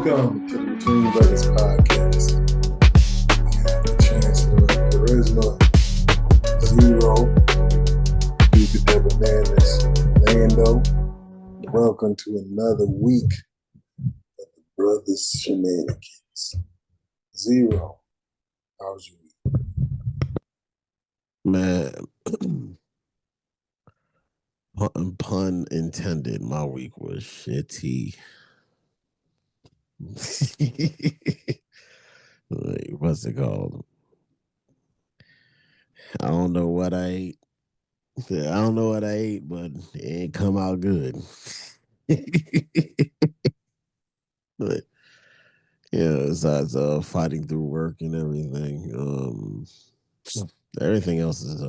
Welcome to the Between Brothers podcast. We have the Chancellor of Charisma, Zero, Duke of Bananas, Lando. Welcome to another week of the Brothers Shenanigans. Zero, how's your week? Man, pun intended, my week was shitty. Like, what's it called? I don't know what I ate. I don't know what I ate, but it ain't come out good. But yeah, besides fighting through work and everything, everything else is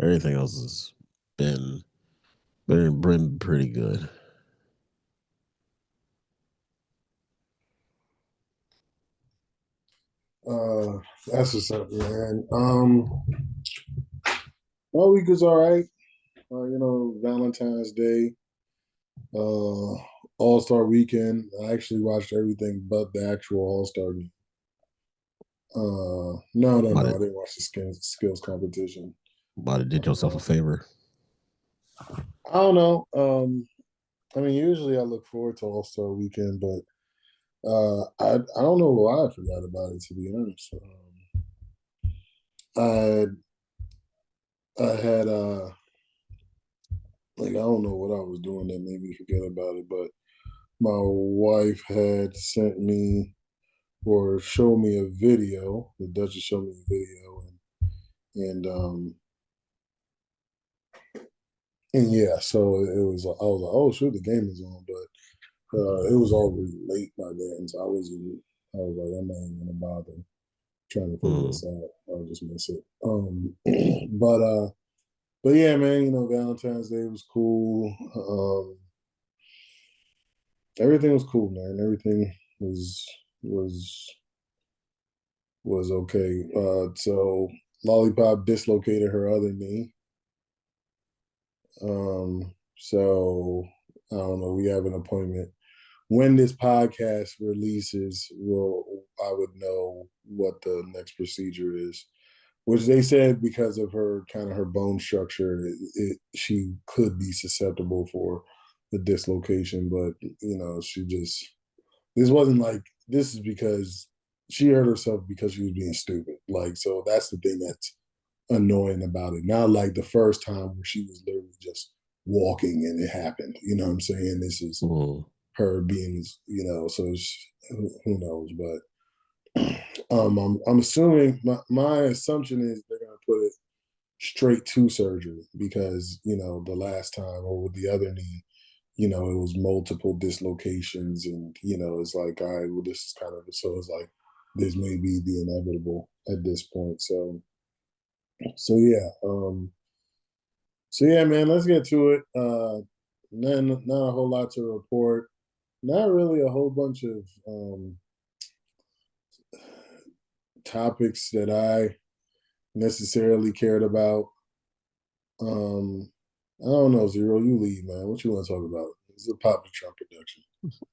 everything else has been been pretty good. That's what's up, man. My week was all right. Valentine's Day, uh, All Star Weekend. I actually watched everything but the actual All Star game. No. Might I have, didn't watch the skills competition. might have did yourself Uh, a favor. I don't know. Usually I look forward to All Star Weekend, but I don't know why I forgot about it. To be honest, I I had I don't know what I was doing that made me forget about it, but my wife had sent me or showed me a video. The Duchess showed me a video, and yeah, so it was. I was like, oh shoot, the game is on, but it was already late by then, so I was like, I'm not even gonna bother trying to figure Mm. this out. I'll just miss it. But but yeah, man, Valentine's Day was cool. Everything was cool, man. Everything was was was okay. So Lollipop dislocated her other knee. So I don't know. We have an appointment. When this podcast releases, I would know what the next procedure is. Which they said because of her kind of her bone structure, she could be susceptible for the dislocation. But she just this wasn't like this is because she hurt herself because she was being stupid. Like so, that's the thing that's annoying about it. Not like the first time where she was literally just walking and it happened. You know what I'm saying? This is Mm. her being, so who knows? But I'm assuming my assumption is they're gonna put it straight to surgery because the last time or with the other knee, it was multiple dislocations and it's like all right, well this is kind of so it's like this may be the inevitable at this point. So yeah, man, let's get to it. Not a whole lot to report. Not really a whole bunch of topics that I necessarily cared about. Um, I don't know, Zero. You lead, man. What you want to talk about? It's a Pop the Trump production.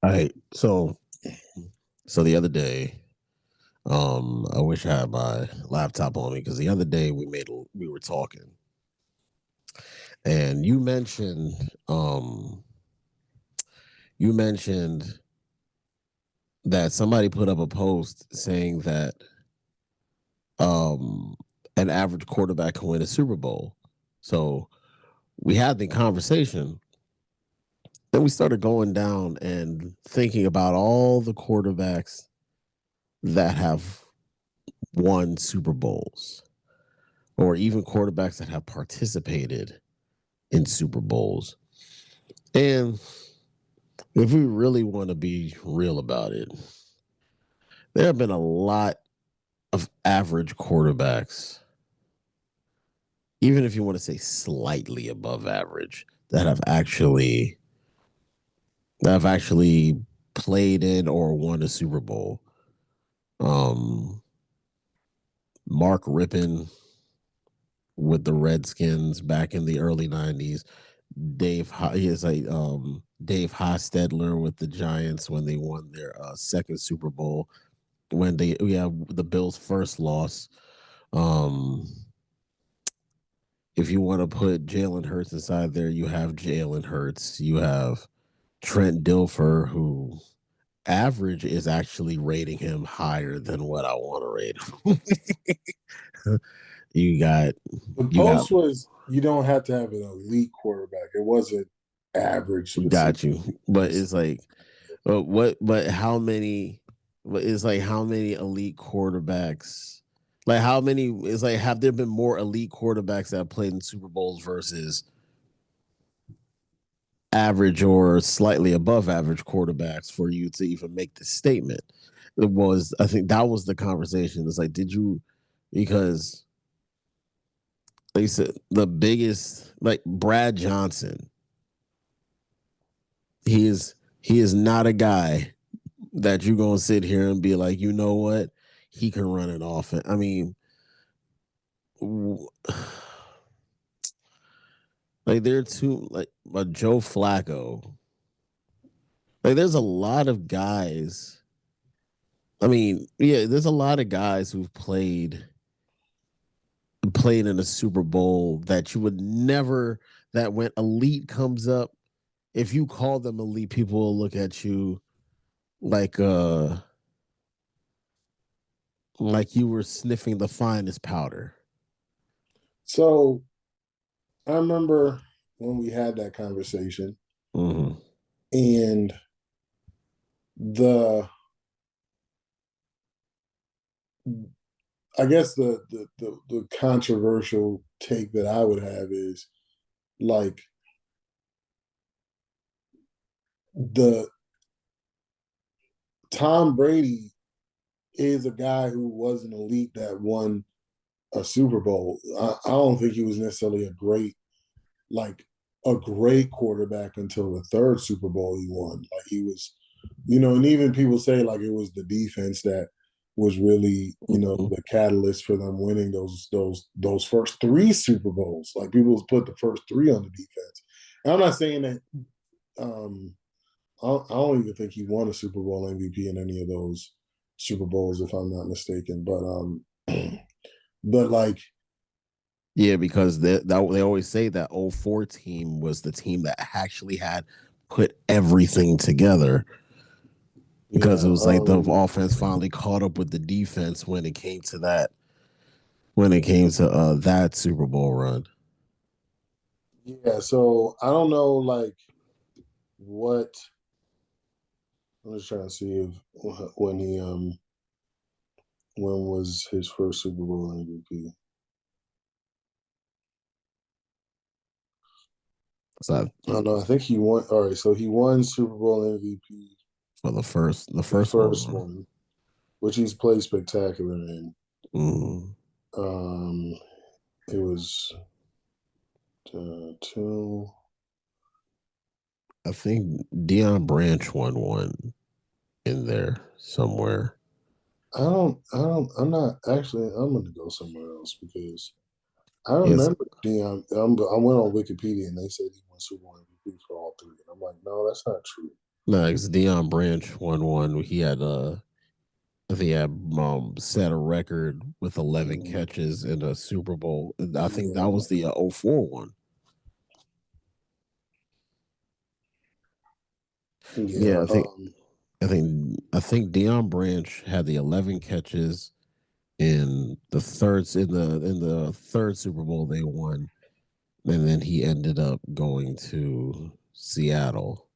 All right. So the other day, I wish I had my laptop on me because the other day we were talking and you mentioned that somebody put up a post saying that um an average quarterback can win a Super Bowl. So we had the conversation. Then we started going down and thinking about all the quarterbacks that have won Super Bowls, or even quarterbacks that have participated in Super Bowls. And if we really want to be real about it, there have been a lot of average quarterbacks, even if you want to say slightly above average, that have actually played in or won a Super Bowl. Um, Mark Rippon with the Redskins back in the early '90s. Dave, he is a Dave Hostetler with the Giants when they won their second Super Bowl. When they the Bills' first loss. Um, if you want to put Jalen Hurts inside there, you have Jalen Hurts. You have Trent Dilfer, who average is actually rating him higher than what I want to rate him. you got The you got post was you don't have to have an elite quarterback. It wasn't average got you, specifically. but Just it's like, what? But how many? But it's like how many elite quarterbacks? Like how many? It's like have there been more elite quarterbacks that have played in Super Bowls versus average or slightly above average quarterbacks for you to even make this statement? It was, I think that was the conversation. It's like, did you, because they said the biggest, like Brad Johnson, he is not a guy that you're gonna sit here and be like, you know what, he can run an offense. I mean, like they're too like a Joe Flacco. Like there's a lot of guys. I mean, yeah, there's a lot of guys who've played in a Super Bowl that you would never, that when elite comes up, if you call them elite, people will look at you like like you were sniffing the finest powder. so I remember when we had that conversation, Mm-hmm. and the I guess the controversial take that I would have is like the Tom Brady is a guy who was an elite that won a Super Bowl. I don't think he was necessarily like a great quarterback until the third Super Bowl he won. Like he was, and even people say like it was the defense that was really, Mm-hmm. the catalyst for them winning those first three Super Bowls. Like people put the first three on the defense. And I'm not saying that I don't even think he won a Super Bowl MVP in any of those Super Bowls, if I'm not mistaken. But like, Yeah, because they always say that '04 team was the team that actually had put everything together because it yeah, was like the offense finally caught up with the defense when it came to that Super Bowl run. yeah. So I don't know, like what. I'm just trying to see if when he when was his first Super Bowl MVP. So I don't know. I think he won. All right, so he won Super Bowl MVP, for the the first first one. one, which he's played spectacular in. Mm. Um, it was two. I think Deion Branch won one in there somewhere. I'm not actually. I'm going to go somewhere else because I Yes, remember Dion. I went on Wikipedia and they said he won Super Bowl MVP for all three, and I'm like, no, that's not true. no, it's Deion Branch won one. He had I think he had set a record with 11 Mm, catches in a Super Bowl. I think that yeah, was the '04 one. yeah. Yeah, I think Deion Branch had the 11 catches in the third Super Bowl they won, and then he ended up going to Seattle.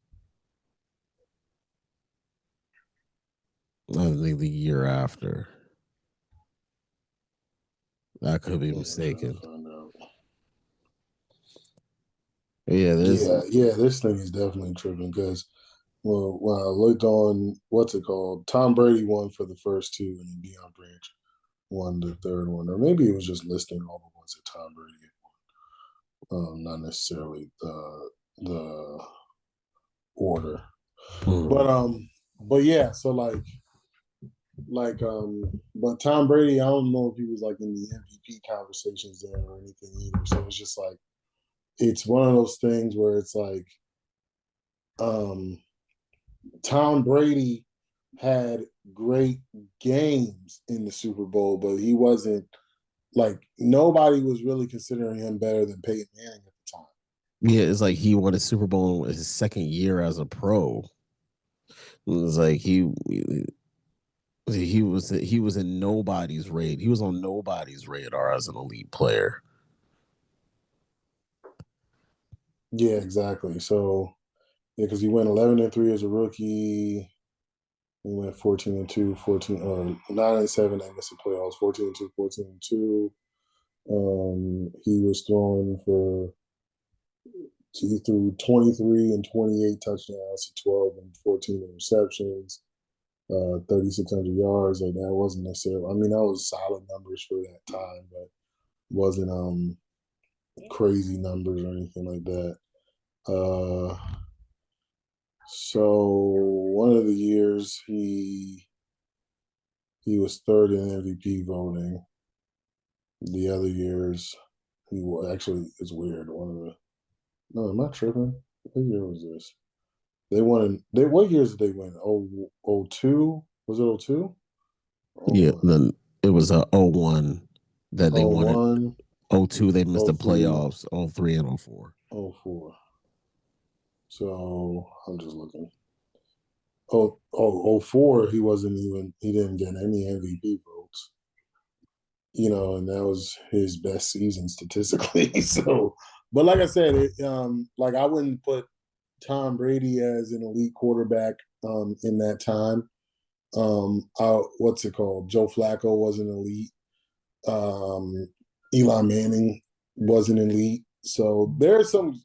I think the year after. I could be Yeah, I'm trying to mistaken. find out. Yeah, there's Yeah. This thing is definitely tripping because when I looked on what's it called, Tom Brady won for the first two, and then Deion Branch won the third one, or maybe it was just listing all the ones that Tom Brady not necessarily the order. But hmm, but yeah, so but Tom Brady, I don't know if he was like in the MVP conversations there or anything either. So it's just like it's one of those things where it's like Um, Tom Brady had great games in the Super Bowl, but he wasn't like nobody was really considering him better than Peyton Manning at the time. Yeah, it's like he won a Super Bowl in his second year as a pro. It was like he was in nobody's radar. He was on nobody's radar as an elite player. Yeah, exactly. So yeah, because he went 11-3 as a rookie. He went 14-2, 14 9-7. I missed the playoffs. 14-2, 14-2. He was throwing for he threw 23 and 28 touchdowns to 12 and 14 interceptions, 3,600 yards. Like that wasn't necessarily. I mean, that was solid numbers for that time, but wasn't crazy numbers or anything like that. Uh, so one of the years he was third in MVP voting. The other years he was actually it's weird. One of the no, am I tripping? What year was this? They won in they what years did they win? Oh, 02? Was it 02? Oh Yeah, one. then it was a 0-1 that they Oh won it. one, 0-2 they missed oh the three, playoffs. 0-3 and 0-4. oh four. So I'm just looking. Oh, 04, he didn't get any MVP votes. And that was his best season statistically. So, but like I said, like I wouldn't put Tom Brady as an elite quarterback in that time. What's it called? Joe Flacco wasn't elite. Um, Eli Manning wasn't elite. So there's some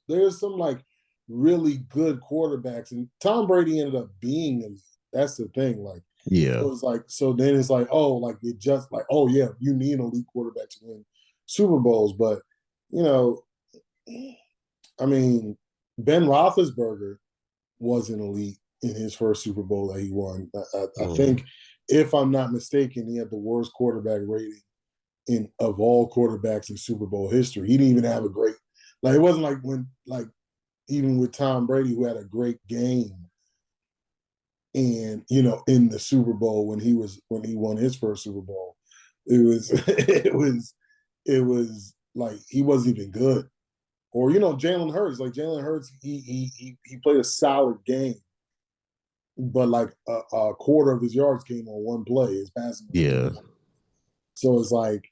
like really good quarterbacks, and Tom Brady ended up being elite. That's the thing. Like Yeah. it was like so. Then it's like like it just like yeah, you need an elite quarterback to win Super Bowls, but you know, I mean, Ben Roethlisberger was an elite in his first Super Bowl that he won. I Mm. think, if I'm not mistaken, he had the worst quarterback rating in of all quarterbacks in Super Bowl history. He didn't even have a great like. It wasn't like when like even with Tom Brady, who had a great game, and in the Super Bowl when he won his first Super Bowl, it was it was like he wasn't even good. Or Jalen Hurts, he played a solid game, but like a quarter of his yards came on one play, his passing yards. Yeah. So it's like,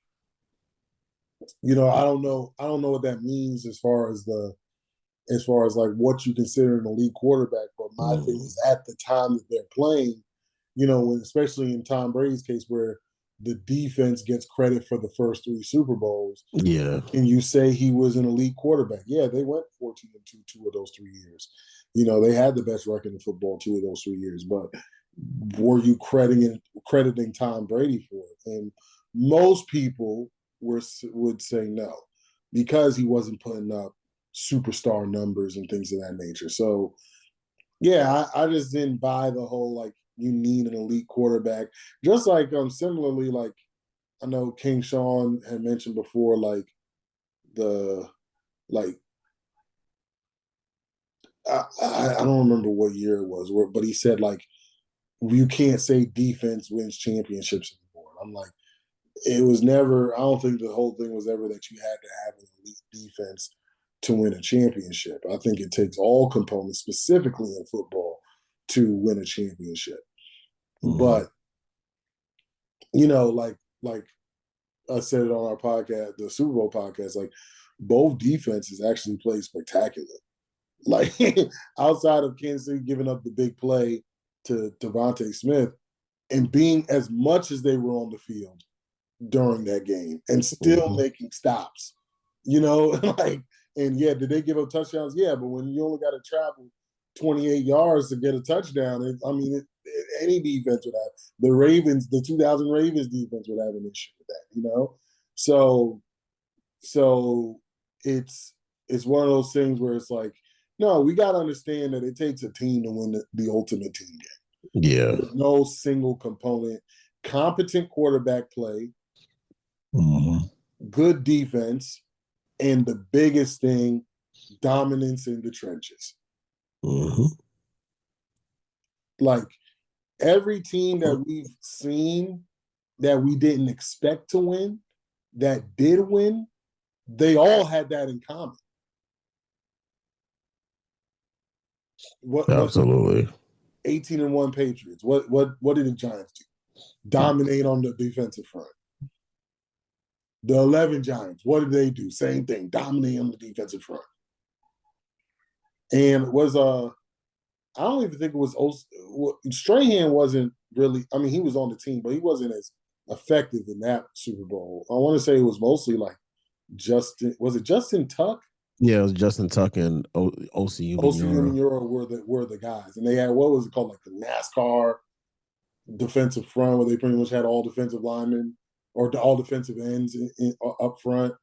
I don't know what that means as far as like what you consider an elite quarterback. But my thing Mm. is at the time that they're playing, especially in Tom Brady's case, where the defense gets credit for the first three Super Bowls, Yeah. and you say he was an elite quarterback. Yeah, they went 14-2 two of those 3 years. They had the best record in football 2 of those 3 years, but were you crediting Tom Brady for it? And most people would say no, because he wasn't putting up superstar numbers and things of that nature. So yeah, I just didn't buy the whole like you need an elite quarterback. Just like similarly, like I know King Sean had mentioned before, like the like I don't remember what year it was, but he said like you can't say defense wins championships anymore. And I'm like, it was never. I don't think the whole thing was ever that you had to have an elite defense to win a championship. I think it takes all components, specifically in football, to win a championship. Mm. But like I said it on our podcast, the Super Bowl podcast, like both defenses actually played spectacular. Like outside of Kansas City giving up the big play to Devontae Smith and being as much as they were on the field during that game and still Mm-hmm. making stops, like, and yeah, did they give up touchdowns? Yeah, but when you only got to travel 28 yards to get a touchdown, any defense would have. The 2000 Ravens defense would have an issue with that. So, so it's one of those things where it's like, no, we got to understand that it takes a team to win the ultimate team game. Yeah. There's no single component. Competent quarterback play, Mm-hmm. good defense, and the biggest thing, dominance in the trenches. Mm-hmm. Like every team that we've seen that we didn't expect to win, that did win, they all had that in common. What Absolutely. 18-1 Patriots. What did the Giants do? Dominate on the defensive front. The 11 Giants, what did they do? Same thing, dominate on the defensive front. And was I don't even think it was Strahan wasn't really. I mean, he was on the team, but he wasn't as effective in that Super Bowl. I want to say it was mostly like Justin. Was it Justin Tuck? Yeah, it was Justin Tuck and OC OCU and Umenyiora. Euro were the guys, and they had what was it called, like the NASCAR defensive front, where they pretty much had all defensive linemen or all defensive ends up front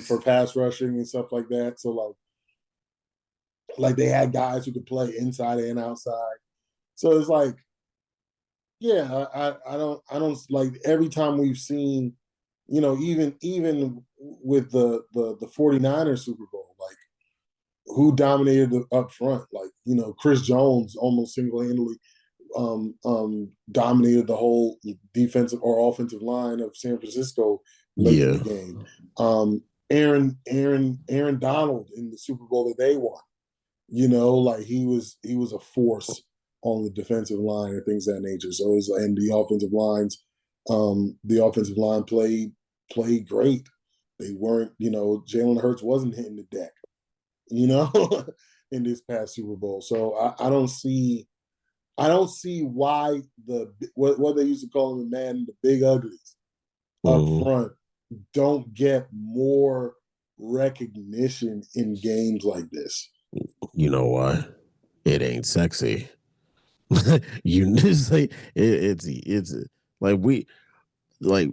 for pass rushing and stuff like that. So like they had guys who could play inside and outside. So it's like, yeah, I don't like every time we've seen, even with the 49ers Super Bowl, like who dominated up front, like Chris Jones almost single handedly dominated the whole defensive or offensive line of San Francisco late in Yeah. the game. Aaron Donald in the Super Bowl that they won. Like he was a force on the defensive line and things of that nature. So it's and the offensive line played great. They weren't, Jalen Hurts wasn't hitting the deck, you know, in this past Super Bowl. So I don't see why what they used to call them, man, the big uglies up Mhm. front don't get more recognition in games like this. You know why? It ain't sexy. You just like it's like we like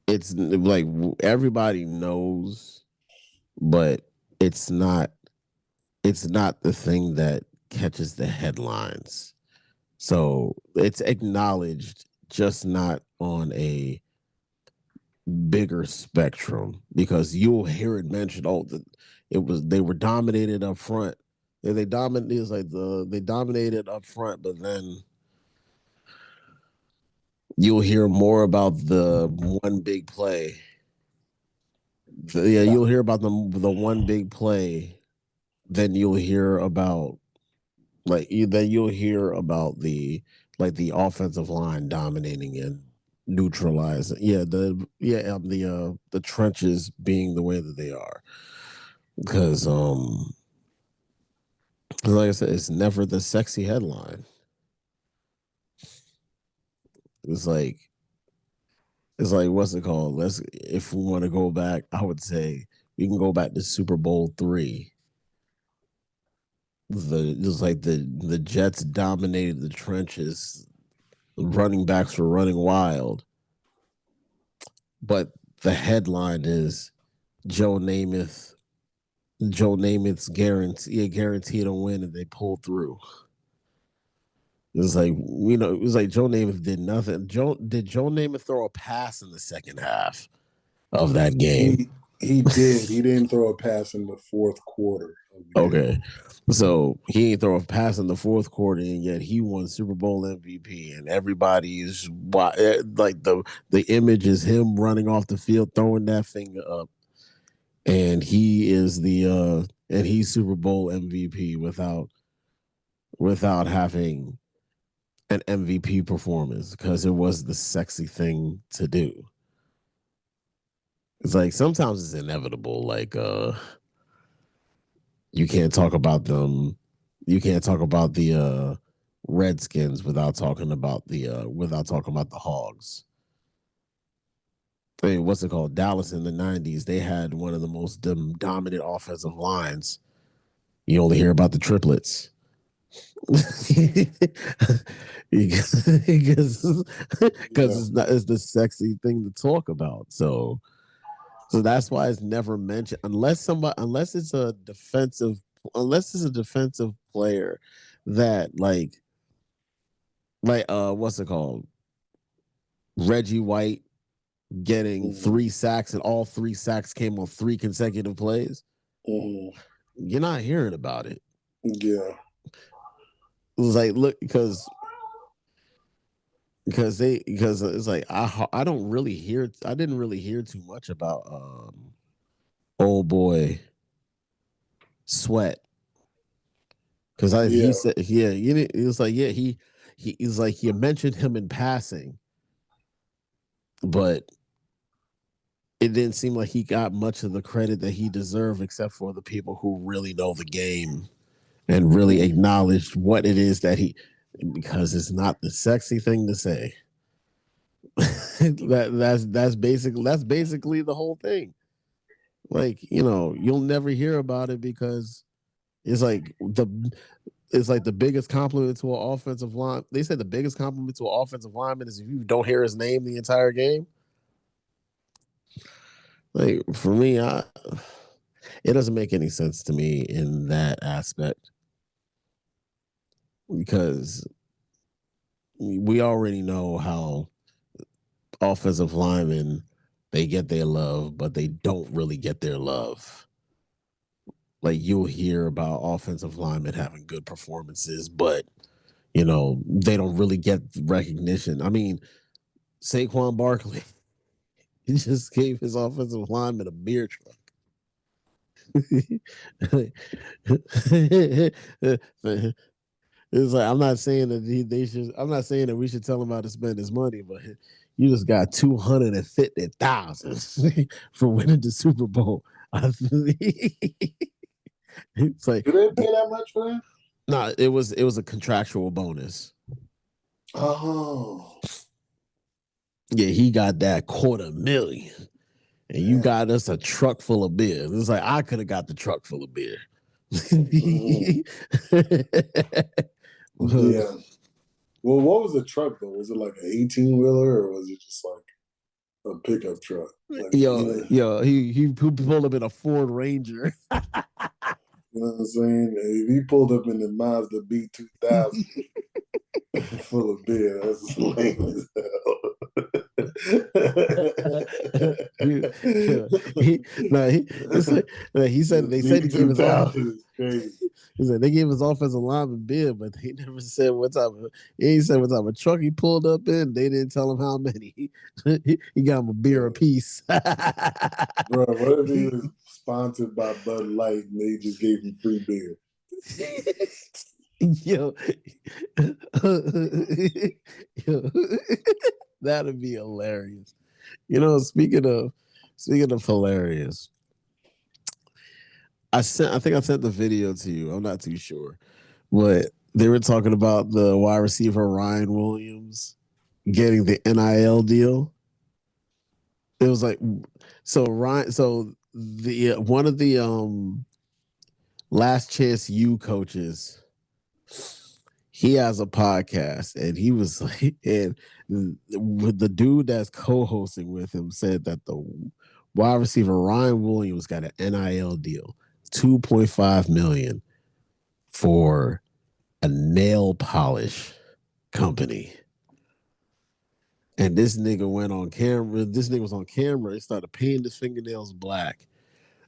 it's like everybody knows, but it's not it's not the thing that catches the headlines. So it's acknowledged, just not on a bigger spectrum, because you'll hear it mentioned. Oh, they were dominated up front. They dominated. It's like they dominated up front, but then you'll hear more about the one big play. Yeah, Yeah. you'll hear about the one big play. Then you'll hear about then you'll hear about the offensive line dominating and neutralizing. The trenches being the way that they are, because like I said, it's never the sexy headline. It's like what's it called? Let's If we want to go back, I would say we can go back to Super Bowl III. The Jets dominated the trenches. Running backs were running wild, but the headline is Joe Namath. Joe Namath's guaranteed a win, and they pulled through. It's like it was like Joe Namath did nothing. Joe Namath throw a pass in the second half of that game? He did. He didn't throw a pass in the fourth quarter of the game. Okay. So he ain't throw a pass in the fourth quarter, and yet he won Super Bowl MVP, and everybody is like the image is him running off the field, throwing that finger up, and he's Super Bowl MVP without having an MVP performance, because it was the sexy thing to do. It's like sometimes it's inevitable. Like you can't talk about them. You can't talk about the Redskins without talking about the Hogs. I mean, what's it called? Dallas in the '90s. They had one of the most dominant offensive lines. You only hear about the triplets. because Yeah. it's the sexy thing to talk about. So that's why it's never mentioned, unless it's a defensive player that what's it called? Reggie White getting Mm-hmm. 3 sacks, and all 3 sacks came on 3 consecutive plays. Mm-hmm. You're not hearing about it. Yeah. was like, look, because it's like I don't really hear I didn't really hear too much about old boy Sweat because I he Yeah. said yeah it was like yeah he was like he mentioned him in passing, but it didn't seem like he got much of the credit that he deserved, except for the people who really know the game and really Mm. acknowledged what it is that he, because it's not the sexy thing to say. That's basically the whole thing. Like, you'll never hear about it because it's like the biggest compliment to an offensive line. They said the biggest compliment to an offensive lineman is if you don't hear his name the entire game. Like for me, it doesn't make any sense to me in that aspect because we already know how offensive linemen, they get their love, but they don't really get their love. Like you'll hear about offensive linemen having good performances, but they don't really get recognition. I mean, Saquon Barkley, he just gave his offensive lineman a beer truck. It's like I'm not saying that they should. I'm not saying that we should tell him how to spend his money, but you just got 250,000 for winning the Super Bowl. It's like, Do they pay that much for that? nah, it was a contractual bonus. Oh, Yeah, he got that 250,000, and you damn. got us a truck full of beer. It's like I could have got the truck full of beer. Mhm. Yeah. Well, what was the truck though? Was it like an 18 wheeler or was it just like a pickup truck? Like, he pulled up in a Ford Ranger. you know what I'm saying? If he pulled up in the Mazda B 2000 full of beer, that's lame as he, yeah, he, no, he, it's hell. like, he said The they said B he gave two his off. thousand is crazy. He said they gave his offensive lineman beer, but they never said what type of. He ain't said what type of truck he pulled up in. They didn't tell him how many. He got him a beer Bro, apiece. bro, what if he was sponsored by Bud Light and they just gave him free beer? Yo, yo, that'd be hilarious. Speaking of hilarious, I think I sent the video to you. I'm not too sure, but they were talking about the wide receiver Ryan Williams getting the NIL deal. It was like so the one of the last chance you coaches, he has a podcast and he was like, and with the dude that's co-hosting with him said that the wide receiver Ryan Williams got an NIL deal, 2.5 million for a nail polish company. And this nigga went on camera. This nigga was on camera. He started painting his fingernails black.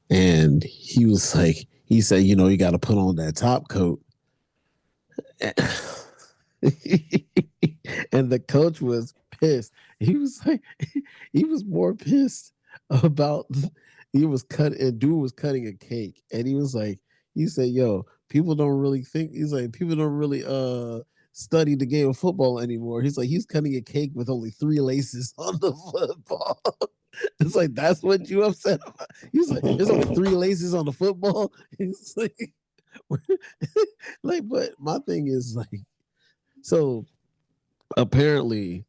And he was like, he said, you got to put on that top coat. And the coach was pissed. He was like, he was more pissed about he was cut and dude was cutting a cake, and he was like, he said, "Yo, people don't really think." He's like, people don't really study the game of football anymore. He's like, he's cutting a cake with only 3 laces on the football. It's like that's what you upset about. He's like, there's only 3 laces on the football. He's like, but my thing is like, so apparently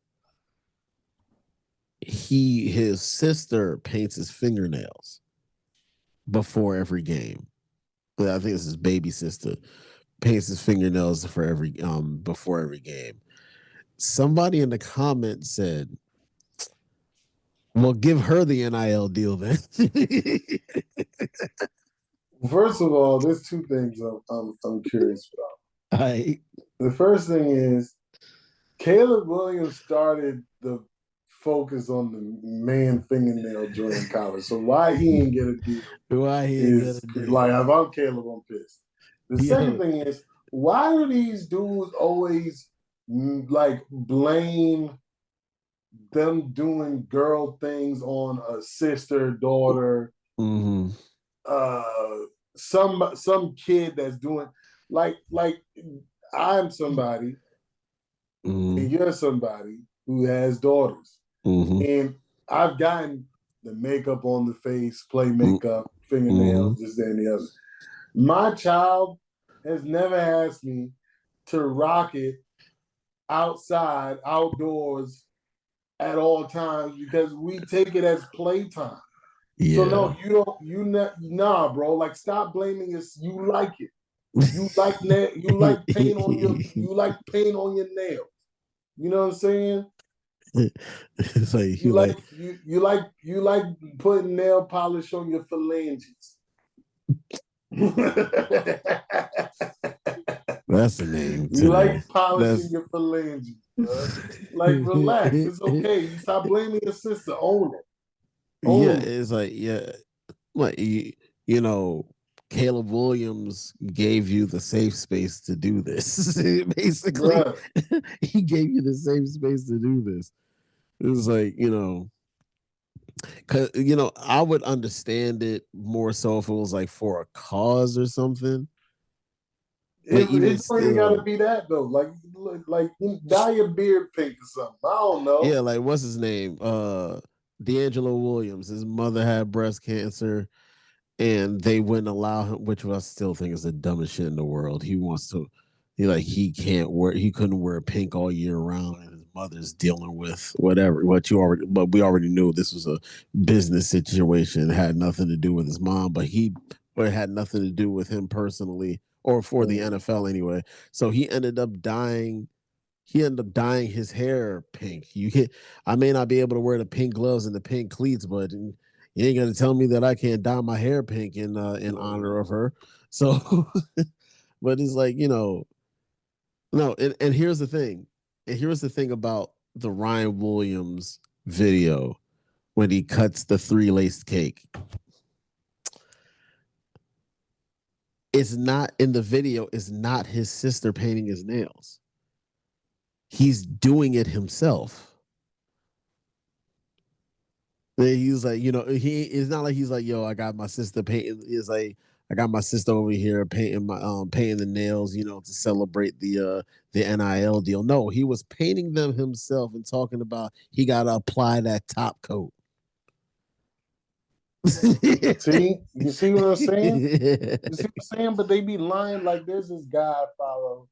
his sister paints his fingernails before every game. I think it's his baby sister paints his fingernails for every before every game. Somebody in the comments said, "Well, give her the NIL deal then." First of all, there's two things I'm curious about. I The first thing is Caleb Williams started the focus on the man fingernail during college. So why he ain't get a deal why he ain't get is a deal? like if I'm Caleb, I'm pissed. The second Yo, thing is why do these dudes always like blame them doing girl things on a sister, daughter, Mm-hmm. uh, some kid that's doing like I'm somebody Mm-hmm. and you're somebody who has daughters, Mm-hmm. and I've gotten the makeup on the face, play makeup, Mm-hmm. fingernails, this, that, and the other. My child has never asked me to rock it outside, outdoors at all times because we take it as playtime. So Yeah. no, you don't. Nah, bro. Like, stop blaming us. You like it. You like paint on your. You like paint on your nails. You know what I'm saying? It's like You you like like you like putting nail polish on your phalanges. you that's the name today. like polishing That's your phalanges, bro. Like, relax. It's okay. You stop blaming your sister. Own it. yeah, Own it, it's like yeah, like you know, Caleb Williams gave you the safe space to do this. Basically, bro. he gave you the safe space to do this. It was like, cause I would understand it more so if it was like for a cause or something. But even It don't even gotta still, be that though. Like dye your beard pink or something. I don't yeah, know. like what's his name? D'Angelo Williams. His mother had breast cancer and they wouldn't allow him, which I still think is the dumbest shit in the world. He wants to, he can't wear, he couldn't wear pink all year round, and his mother's dealing with whatever. But we already knew this was a business situation. It had nothing to do with his mom, but it had nothing to do with him personally or for the Mm. NFL anyway. So he ended up dying. He ended up dyeing his hair pink. I may not be able to wear the pink gloves and the pink cleats, but you ain't gonna tell me that I can't dye my hair pink in honor of her. So, but it's like no. And here's the thing, about the Ryan Williams video when he cuts the three laced cake. It's not in the video. It's not his sister painting his nails. He's doing it himself. He's like, he it's not like he's like, yo, I got my sister painting. He's like, I got my sister over here painting the nails, to celebrate the NIL deal. No, he was painting them himself and talking about he gotta apply that top coat. See, you see what I'm saying? You see what I'm saying? But they be lying. Like, there's this guy I follow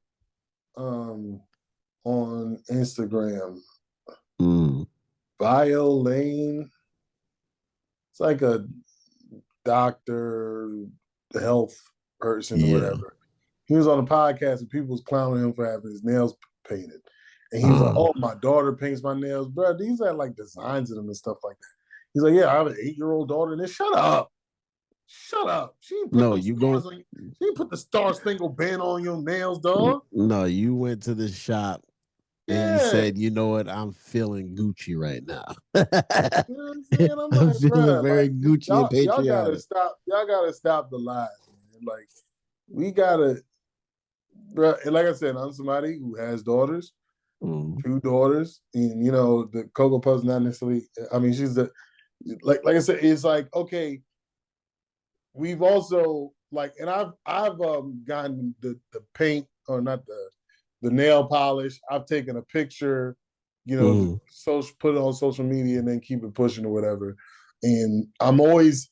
um on Instagram, mm, Lane. It's like a doctor, health person or yeah. whatever. He was on a podcast and people was clowning him for having his nails painted. And he was like, Uh, "Oh, my daughter paints my nails, bro. These are like designs in them and stuff like that." He's like, "Yeah, I have an 8-year-old daughter." And then shut up, shut up. She didn't put no, them you go stars on you. She didn't put the Star Spangled Banner on your nails, dog. no, you went to the shop and you Yeah, said, you know what, I'm feeling Gucci right now. you know what I'm saying. I'm I'm like, feeling bro, very like Gucci and y'all gotta patriotic. stop. Y'all gotta stop the lies, man. Like, we gotta, bro. And like I said, I'm somebody who has daughters, Mm, 2 daughters, and the Cocoa Puff's not necessarily. I mean, she's the like I said, it's like, okay, we've also like, and I've gotten the paint, or not the nail polish. I've taken a picture, mm, put it on social media and then keep it pushing or whatever. And I'm always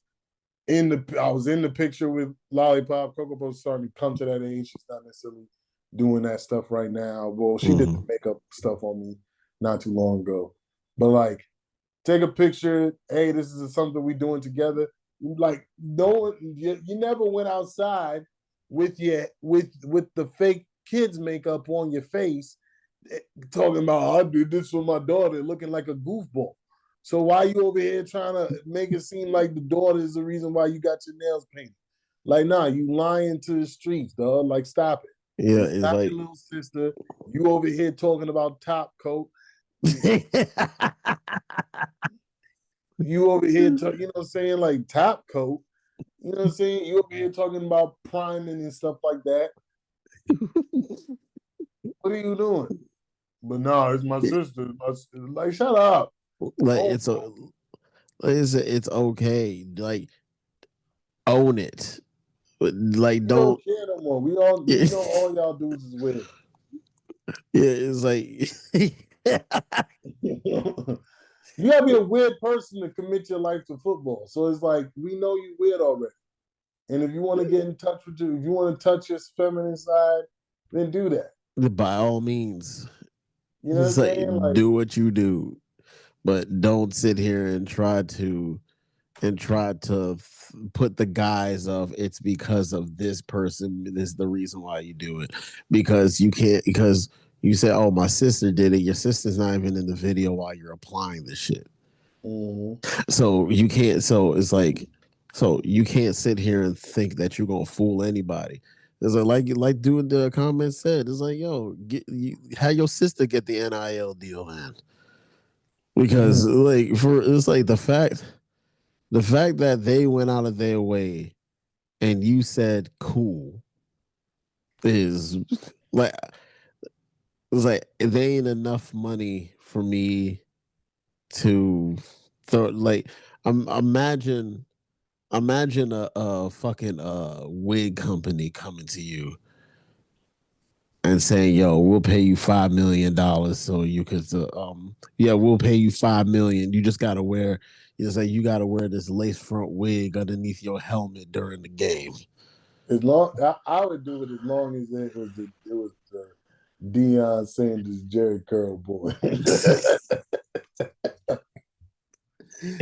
I was in the picture with Lollipop. Cocoa Puff's starting to come to that age. She's not necessarily doing that stuff right now. Well, she did the mm. makeup stuff on me not too long ago. But like, take a picture. Hey, this is something we doing together. Like, no, you never went outside with the fake kids makeup on your face, talking about, I did this for my daughter, looking like a goofball. So why you over here trying to make it seem like the daughter is the reason why you got your nails painted? Like, nah, you lying to the streets, dog. Like, stop it. Yeah, It's it's not like your little sister. You over here talking about top coat. You over here, you know what I'm saying, like top coat. You know what I'm saying? You over here talking about priming and stuff like that. What are you doing? But no, it's my sister. Like, shut up. Like Oh, it's okay. Like own it. Like we don't don't. care no more. We Yeah, know all y'all dudes is weird. it's like You gotta be a weird person to commit your life to football. So it's like we know you weird already. And if you want to get in touch with you, if you want to touch your feminine side, then do that. by all means, You know what I'm it's like saying? Like, do what you do, but don't sit here and try to put the guise of it's because of this person. This is the reason why you do it because you can't because you say, "Oh, my sister did it." Your sister's not even in the video while you're applying the shit. mm-hmm. So you can't. So it's like, so you can't sit here and think that you're gonna fool anybody. It's like doing the comment said. It's like, yo, have your sister get the NIL deal then, because like for it's like the fact that they went out of their way and you said cool is like it's like there ain't enough money for me to throw like imagine a fucking wig company coming to you and saying, "Yo, we'll pay you $5 million so you could, yeah, we'll pay you 5 million. You just gotta wear, you gotta wear this lace front wig underneath your helmet during the game." As long I would do it as long as it was the Deion Sanders Jerry Curl boy.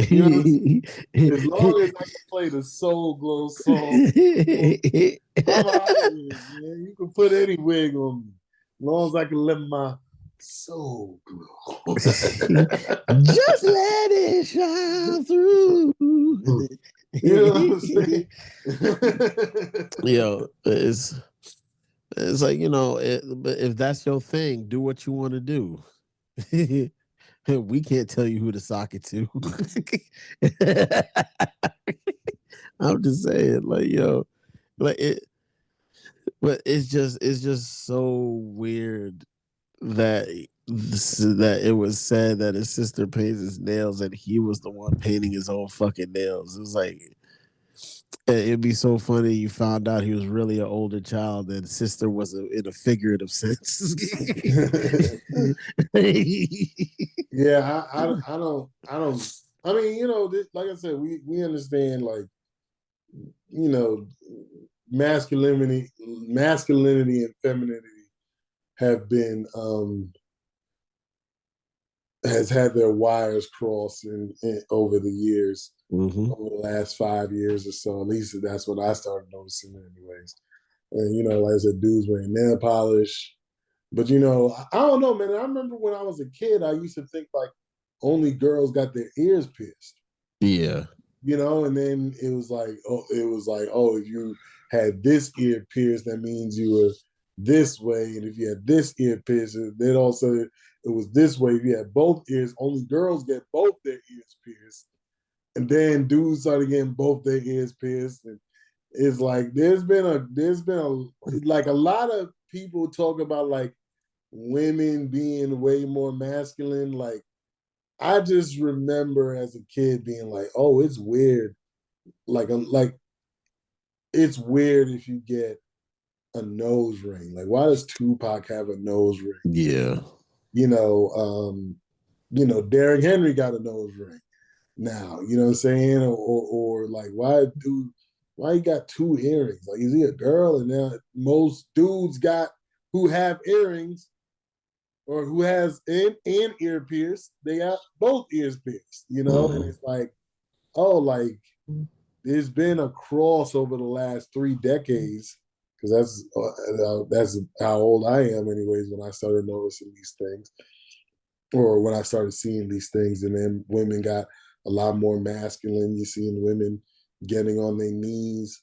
You know what I'm saying? As long as I can play the Soul Glow song, I'm out of here, man. You can put any wig on me. As long as I can let my soul glow. Just let it shine through. You know what I'm saying? Yo, it's like but if that's your thing, do what you want to do. We can't tell you who to sock it to. I'm just saying, like like it, but it's just so weird that that it was said that his sister paints his nails and he was the one painting his own fucking nails. It was like it'd be so funny you found out he was really an older child and sister was in a figurative sense. Yeah, I mean, like I said, we understand, like, you know, masculinity and femininity have been has had their wires crossed over the years, Mm-hmm. over the last 5 years or so. At least that's what I started noticing, anyways. And like I said, dudes wearing nail polish. But I don't know, man. I remember when I was a kid, I used to think like only girls got their ears pierced. Yeah. And then oh, if you had this ear pierced, that means you were this way, and if you had this ear pierced, then also it was this way. If you had both ears, only girls get both their ears pierced, and then dudes started getting both their ears pierced, and it's like there's been a like a lot of people talk about like women being way more masculine. Like, I just remember as a kid being like, oh, it's weird. Like it's weird if you get a nose ring. Like, why does Tupac have a nose ring? Yeah. You know, Derrick Henry got a nose ring now. You know what I'm saying? Or like, why he got two earrings? Like, is he a girl? And now most dudes who have earrings or who has an ear pierced, they got both ears pierced. And Mm. it's like, oh, like there's been a cross over the last 3 decades, because that's how old I am, anyways. When I started noticing these things, or when I started seeing these things, and then women got a lot more masculine. You're seeing women getting on their knees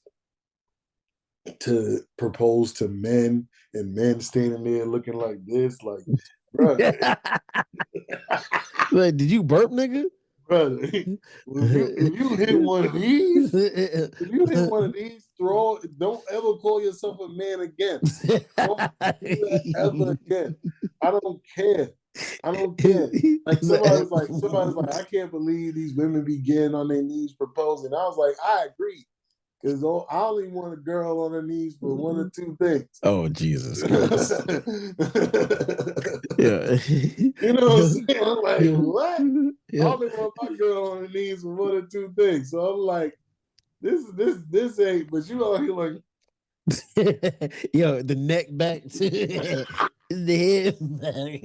to propose to men, and men standing there looking like this, like, bro. Like, did you burp, nigga? brother. If you hit one of these, if you hit one of these, don't ever call yourself a man again. Don't do that ever again. I don't care. I don't care. Like somebody's like, I can't believe these women be getting on their knees proposing. I was like, I agree. Because I only want a girl on her knees for one or two things. Oh, Jesus Christ. Yeah. You know what I'm saying? I'm like, Yeah. what? Yeah. I only want my girl on her knees for one or two things. So I'm like, this ain't, but you out here like, Yo, the neck back to the head back.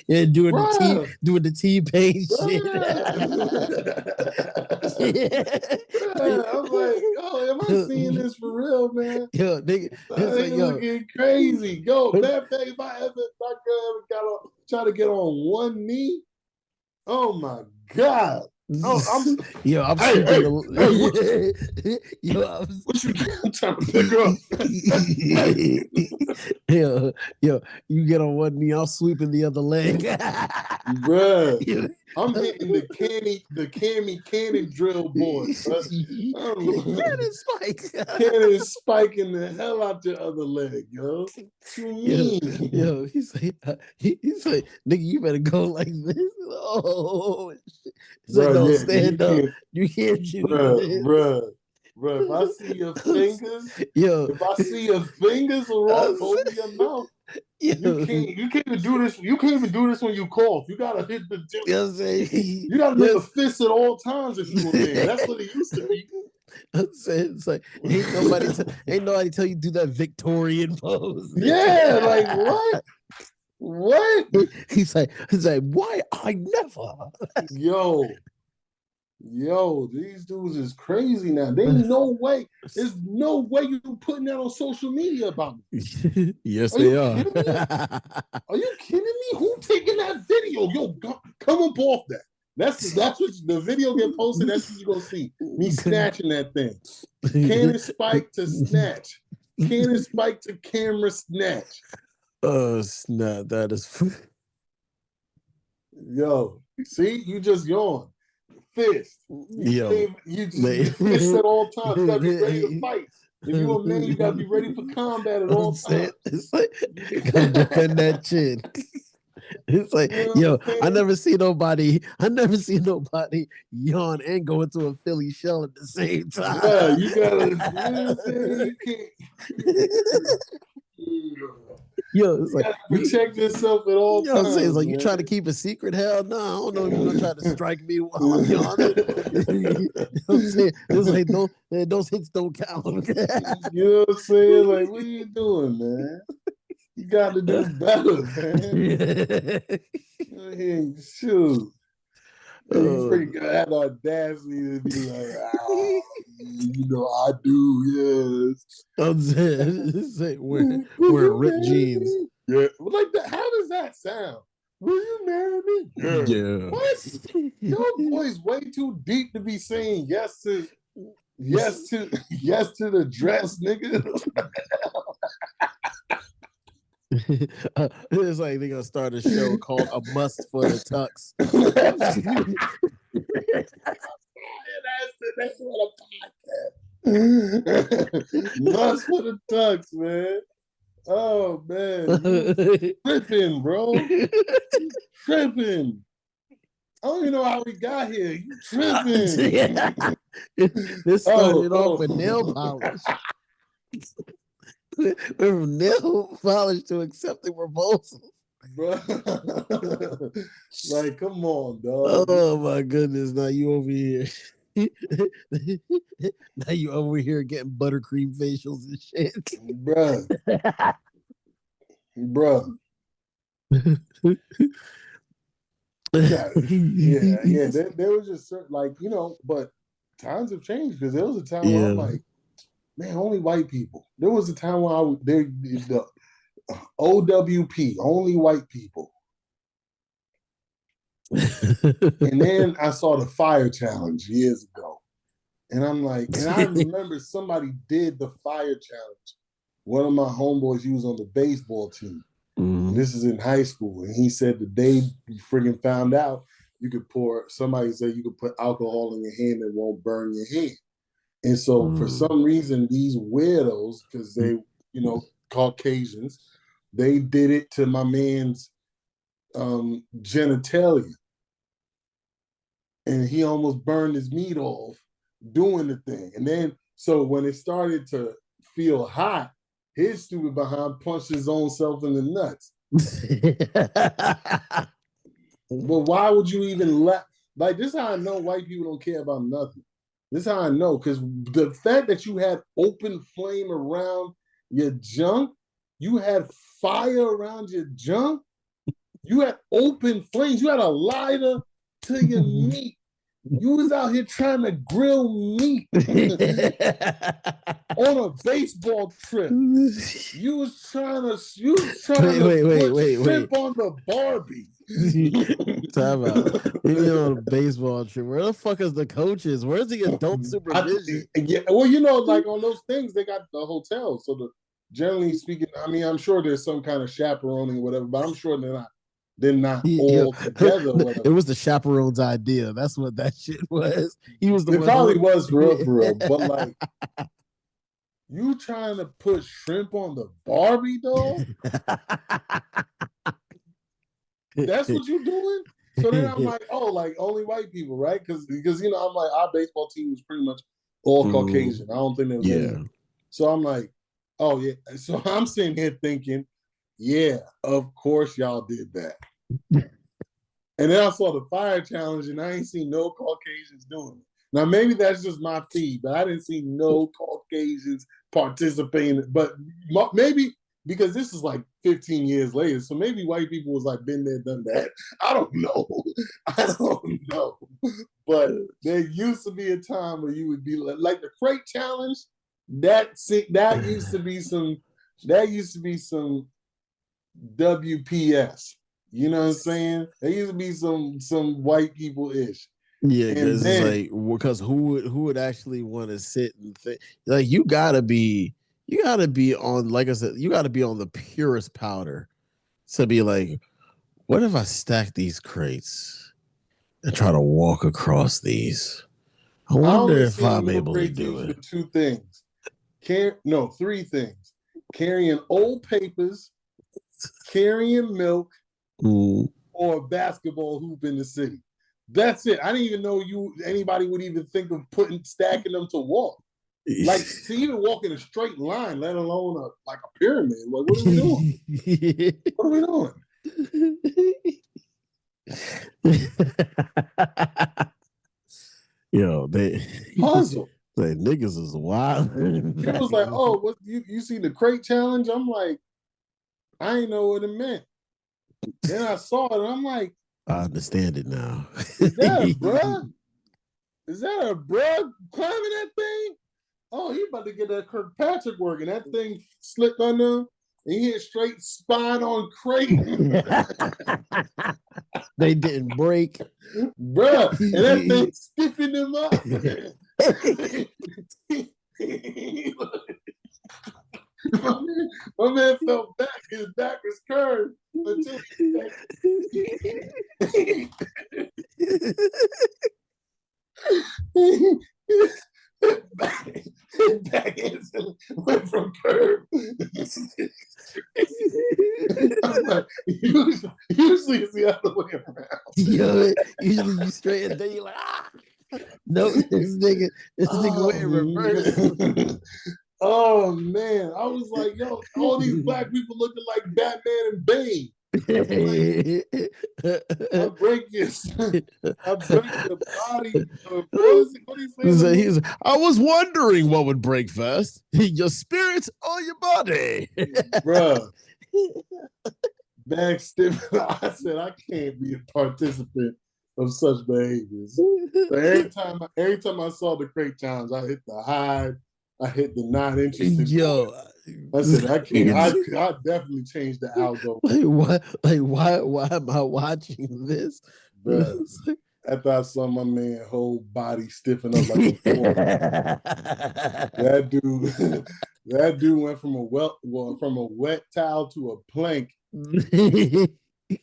Yeah, doing bruh, the T-pain shit. bruh. I'm like, oh, am I seeing this for real, man? Yo, nigga, it's like, Nigga yo, looking crazy. Yo, matter of fact, if my girl ever got on, try to get on one knee, oh my God. Oh, I'm hey, sweeping hey, what you trying to pick up? yo, you get on one knee, I'm sweeping the other leg. Bruh, I'm hitting the cannon drill board. Cannon spike. Cannon spiking the hell out your other leg, yo. What you mean? He's like, nigga, you better go like this. Oh, shit. He's like, Bro, no, yeah, stand up. You can't do this. Bro. If I see your fingers, Yo, if I see your fingers over your mouth, yo, you can't even do this. You can't even do this when you cough. You gotta hit the you know what I'm saying? you gotta make a fist at all times if you a man. That's what it used to be. I'm saying, it's like ain't nobody tell you do that Victorian pose. Yeah, like what? What? He's like, why I never. Yo, these dudes is crazy now. There's no way you putting that on social media about me. Yes, Are they you are. kidding me? Are you kidding me? Who taking that video? Yo, come up off that. That's what the video get posted. That's what you gonna see. Me snatching that thing. Cannon spike to snatch. Cannon spike to camera snatch. Oh snap! That is. Yo, see, you just yawned. Fist. You fist at all times. You gotta be ready to fight. If you're a man, you gotta be ready for combat at all times. It's like you gotta defend that chin. It's like, I never see nobody yawn and go into a Philly shell at the same time. Yeah, you gotta, you know what I'm saying? It's like protect yourself at all times. I'm saying, it's like, you trying to keep a secret? Hell no, I don't know if you're gonna try to strike me while I'm yawning. You know what I'm saying? It's like those hits don't count. You know what I'm saying? Like, what are you doing, man? You got to do better, man. Shoot. You freaking had the audacity to be like, I do, yes. I'm saying, it's like wearing ripped jeans. Yeah, like that. How does that sound? Will you marry me? Yeah. What? Your voice way too deep to be saying yes to the dress, nigga. It's like they're gonna start a show called A Must for the Tux. That's what a podcast. Must for the Tux, man. Oh man, you tripping, bro. You tripping. I don't even know how we got here. You tripping. This started off with nail polish. We're from nail polish to accepting proposals. Bro. Like, come on, dog. Oh my goodness. Now you over here. Now you over here getting buttercream facials and shit. Bruh. Yeah. There was just certain, like, but times have changed because there was a time where I'm like, man, only white people. There was a time when the OWP, only white people. And then I saw the fire challenge years ago. And I'm like, and I remember somebody did the fire challenge. One of my homeboys, he was on the baseball team. And this is in high school. And he said the day he friggin' found out, you could pour. Somebody said you could put alcohol in your hand that won't burn your hand. And so for some reason, these weirdos, because they, Caucasians, they did it to my man's genitalia. And he almost burned his meat off doing the thing. And then, so when it started to feel hot, his stupid behind punched his own self in the nuts. But why would you even let, like, this is how I know white people don't care about nothing. This is how I know, because the fact that you had open flame around your junk, you had fire around your junk, you had open flames, you had a lighter to your meat. You was out here trying to grill meat on a baseball trip. You was trying to put shrimp on the Barbie. Time out. Maybe on a baseball trip. Where the fuck is the coaches? Where's the adult supervision? Well, like on those things, they got the hotels. So generally speaking, I mean, I'm sure there's some kind of chaperoning or whatever, but I'm sure they're not all together. It was the chaperone's idea. That's what that shit was. He was the it one. Probably was for real. But like, you trying to put shrimp on the Barbie doll? That's what you doing? So then I'm like, oh, like only white people, right? Because I'm like, our baseball team was pretty much all Caucasian. I don't think there was any. So I'm like, oh yeah. So I'm sitting here thinking, yeah, of course y'all did that. And then I saw the fire challenge, and I ain't seen no Caucasians doing it. Now maybe that's just my feed, but I didn't see no Caucasians participating. But maybe because this is like 15 years later, so maybe white people was like been there, done that. I don't know. But there used to be a time where you would be like the crate challenge. That used to be some WPS. You know what I'm saying? There used to be some white people ish. Yeah, because it's like, because who would actually want to sit and think? Like, you gotta be on, like I said, you gotta be on the purest powder to be like, what if I stack these crates and try to walk across these? I wonder if I'm able to do it. Two things. Three things. Carrying old papers, carrying milk, or a basketball hoop in the city. That's it. I didn't even know anybody would even think of stacking them to walk. Like to even walk in a straight line, let alone a pyramid. Like, what are we doing? What are we doing? Yo, puzzle. Like, niggas is wild. It was like, oh, what you see the crate challenge? I'm like, I ain't know what it meant. Then I saw it, and I'm like, I understand it now. Is that a bruh? Is that a bruh climbing that thing? Oh, he about to get that Kirkpatrick work, and that thing slipped under him, and he hit straight spine on crate. They didn't break. Bruh, and that thing stiffened him up. My man fell back. His back was curved until back went from curve. I'm like, usually it's the other way around. Yo, usually you straight and then you're like, no, this nigga went in reverse. Oh man, I was like, yo, all these black people looking like Batman and Bane. Like, I break your body. I was wondering what would break first, your spirit or your body, bruh. Back stiff. I said I can't be a participant of such behaviors. So every time I saw the crate challenge, I hit the high. I hit the not interested. Yo, I said I can't. I definitely changed the algo. Why am I watching this? Bruh, after I saw my man whole body stiffen up like a fork. That dude went from a wet towel to a plank.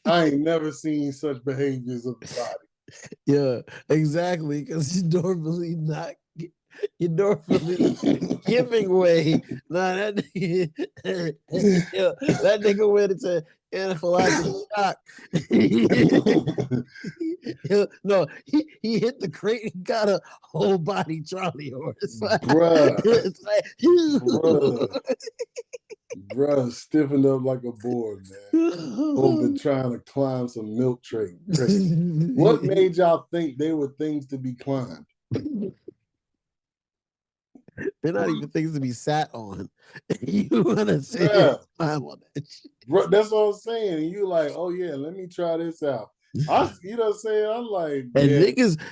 I ain't never seen such behaviors of the body. Yeah, exactly. Because you're normally giving way. Nah, that nigga, yeah, that nigga went into anaphylactic shock. Yeah, no, he hit the crate and got a whole body Charlie horse. Bruh, It's like, bruh, bruh, stiffened up like a board, man. Over trying to climb some milk crates. What made y'all think they were things to be climbed? They're not even things to be sat on. You want to sit here and Bruh, climb on that shit. bruh, that's what I'm saying. And you like, oh yeah, let me try this out. You know what I'm saying? I'm like, And yeah,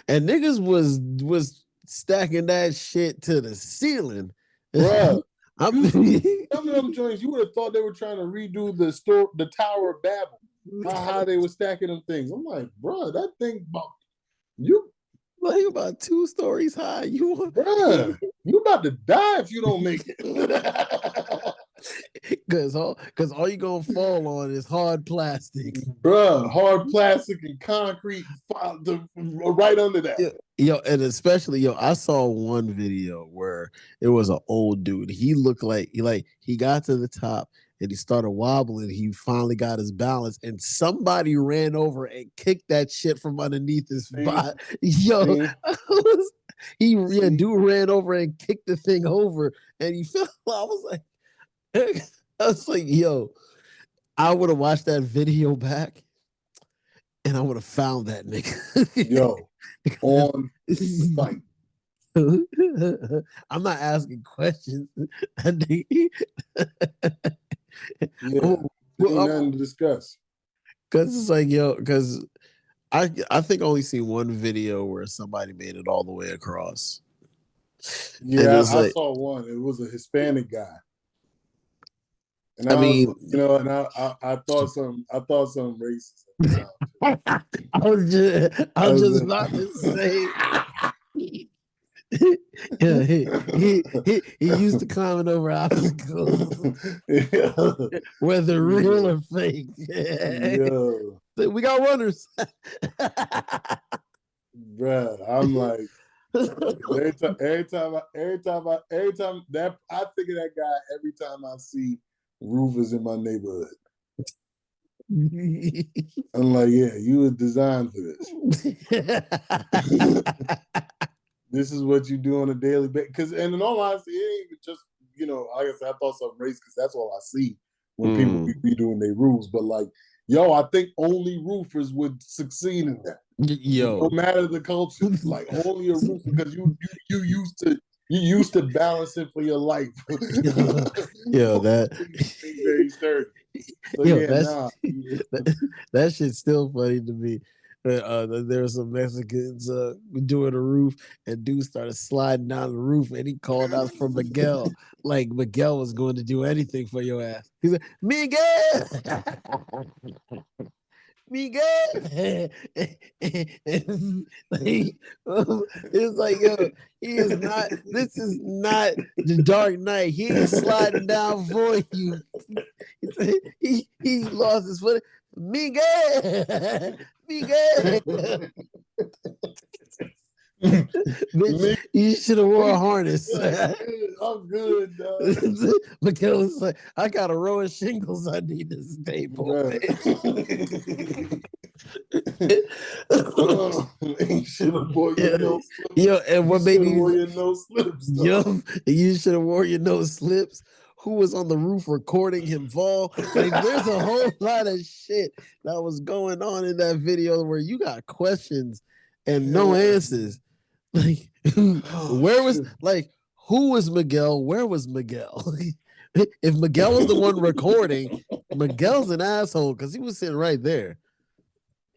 niggas was stacking that shit to the ceiling. bruh, I'm some of them joints, you would have thought they were trying to redo the Tower of Babel. How high they were stacking them things. I'm like, bruh, that thing about you, like about 2 stories high. bruh, you about to die if you don't make it. Cause all you gonna fall on is hard plastic. Bruh, hard plastic and concrete right under that. Yo, and especially I saw one video where it was an old dude. He looked like he got to the top and he started wobbling. He finally got his balance, and somebody ran over and kicked that shit from underneath his See, body. Yo, see, dude ran over and kicked the thing over, and he fell. I was like, I was like, yo, I would have watched that video back, and I would have found that nigga. yo, on site. I'm not asking questions. Yeah, there ain't nothing to discuss. Because it's like, yo, because I think I only seen one video where somebody made it all the way across. And Yeah, it's I like, saw one. It was a Hispanic guy, and I I was, mean, and I thought some racist at the time. I I was was just about to say, yeah, he used to climbing over obstacles, yeah, whether real yeah, or fake. yeah, We got runners. bruh. I'm like, every time that I think of that guy every time I see roofers in my neighborhood. I'm like, yeah, you were designed for this. This is what you do on a daily basis. Because, and in all honesty, it ain't even just, like I said, I thought something race because that's all I see when people be doing their roofs. But like, yo, I think only roofers would succeed in that. No Yo, matter the culture, like only a roofer because you used to balancing for your life. yo, that Very sturdy. So yo, yeah, nah. that shit's still funny to me. There were some Mexicans doing a roof, and dude started sliding down the roof, and he called out for Miguel, like Miguel was going to do anything for your ass. He said, "Miguel, Miguel." It's like, yo, he is not. This is not the Dark Knight. He ain't sliding down for you. He lost his foot. Miguel, Miguel. Bitch, you should have wore a harness. I'm good, dog. Miguel was like, I got a row of shingles I need to staple. Oh, you should have wore your no slips. Yo, and what made me, wore your no slips, yo, you should have wore your no slips. Who was on the roof recording him fall? Like, there's a whole lot of shit that was going on in that video where you got questions and no answers. Like, where was like who was Miguel? Where was Miguel? If Miguel was the one recording, Miguel's an asshole because he was sitting right there.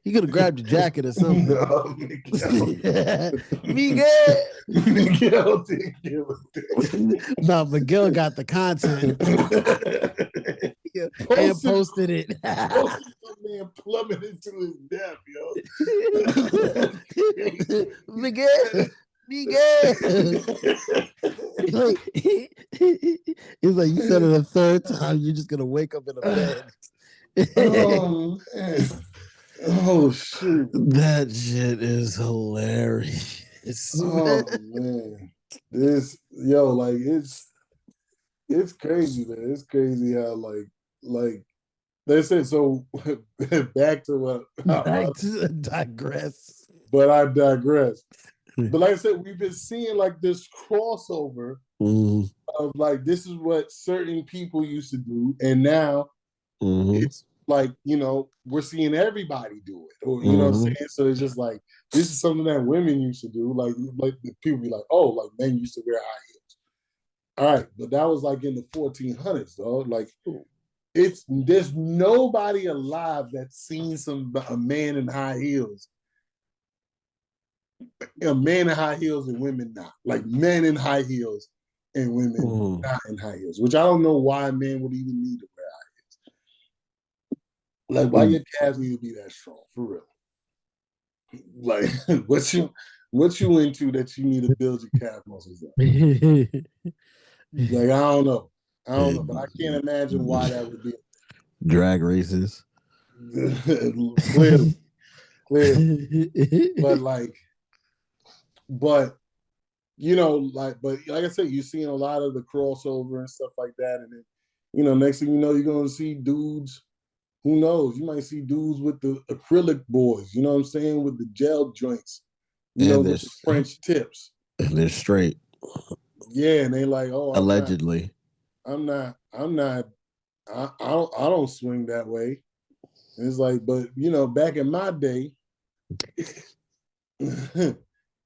He could have grabbed your jacket or something. No, Miguel. Miguel. Miguel didn't give a No, Miguel got the content and posted it. Posted some man plummeted to his death, yo. Miguel. Miguel. It's like you said it a third time, you're just gonna wake up in a bed. Oh man. Oh shoot. That shit is hilarious, man. Oh man. This yo, like it's crazy, man. It's crazy how like they said so back to what Back to digress. but I digress. But like I said, we've been seeing like this crossover Mm-hmm. of like this is what certain people used to do, and now Mm-hmm. it's like we're seeing everybody do it, or you know what I'm Mm-hmm. saying. So it's just like this is something that women used to do. Like people be like, oh, like men used to wear high heels. All right, but that was like in the 1400s, though. Like there's nobody alive that's seen a man in high heels, a man in high heels and women not. Like men in high heels and women Mm-hmm. not in high heels, which I don't know why men would even need to wear high heels. Like why your calves need to be that strong for real? Like what you into that you need to build your calf muscles up? Like I don't know, but I can't imagine why that would be Drag races. clearly, clearly. But but but like I said, you're seeing a lot of the crossover and stuff like that, and then next thing you know, you're gonna see dudes. Who knows? You might see dudes with the acrylic boards. You know what I'm saying? With the gel joints. and With the there's French tips. and they're straight, Yeah, and they like, oh, allegedly. I'm not. I don't swing that way. And it's like, but back in my day,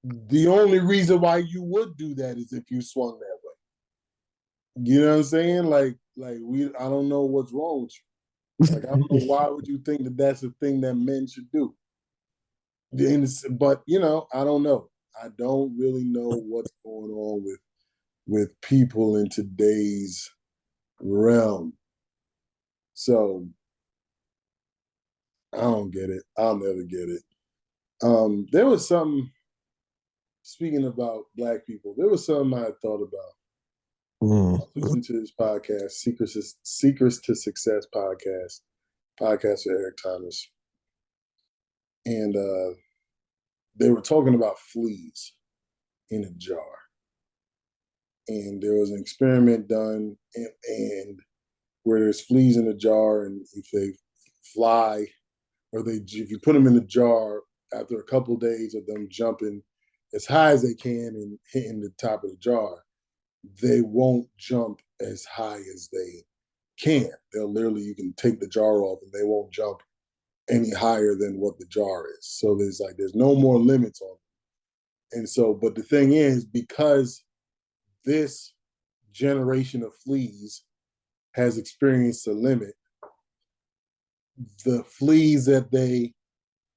the only reason why you would do that is if you swung that way. You know what I'm saying? I don't know what's wrong with you. Like I don't know why would you think that that's a thing that men should do. But I don't know. I don't really know what's going on with people in today's realm. So I don't get it. I'll never get it. There was something. Speaking about black people, there was something I had thought about. I was listening to this podcast, Secrets to Success podcast with Eric Thomas, and they were talking about fleas in a jar. And there was an experiment done, and where there's fleas in a jar, and if they fly, if you put them in the jar after a couple of days of them jumping as high as they can and hitting the top of the jar, they won't jump as high as they can. They'll literally, you can take the jar off and they won't jump any higher than what the jar is. So there's no more limits on it. And so, but the thing is, because this generation of fleas has experienced a limit, the fleas that they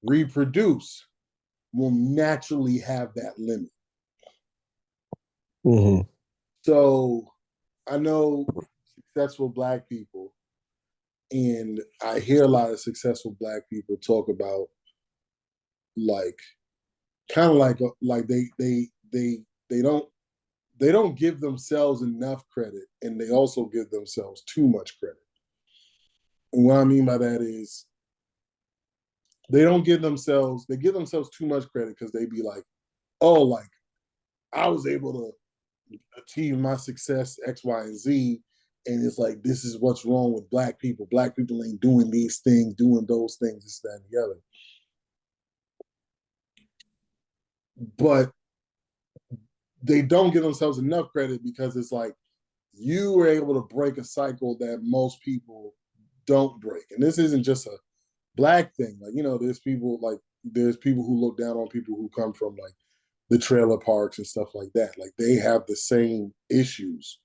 reproduce will naturally have that limit. Mm-hmm. So I know successful black people, and I hear a lot of successful black people talk about like kind of like they they don't give themselves enough credit, and they also give themselves too much credit. And what I mean by that is they give themselves too much credit because they be like, oh, like I was able to achieve my success X, Y, and Z. And it's like, this is what's wrong with black people. Black people ain't doing these things, doing those things, this, that, and the other. But they don't give themselves enough credit because it's like you were able to break a cycle that most people don't break. And this isn't just a black thing. Like, there's people who look down on people who come from like the trailer parks and stuff like that. Like they have the same issues,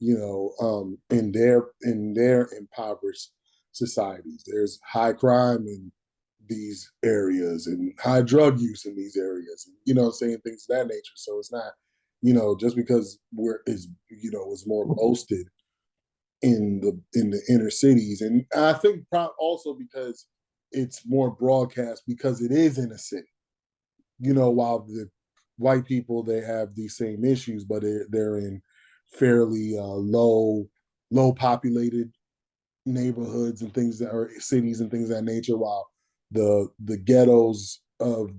in their impoverished societies. There's high crime in these areas and high drug use in these areas, and saying things of that nature. So it's not, just because it's more boasted in the inner cities, and I think also because it's more broadcast because it is in a city. While the white people, they have these same issues, but they're in fairly low populated neighborhoods and things that are cities and things of that nature. While the ghettos of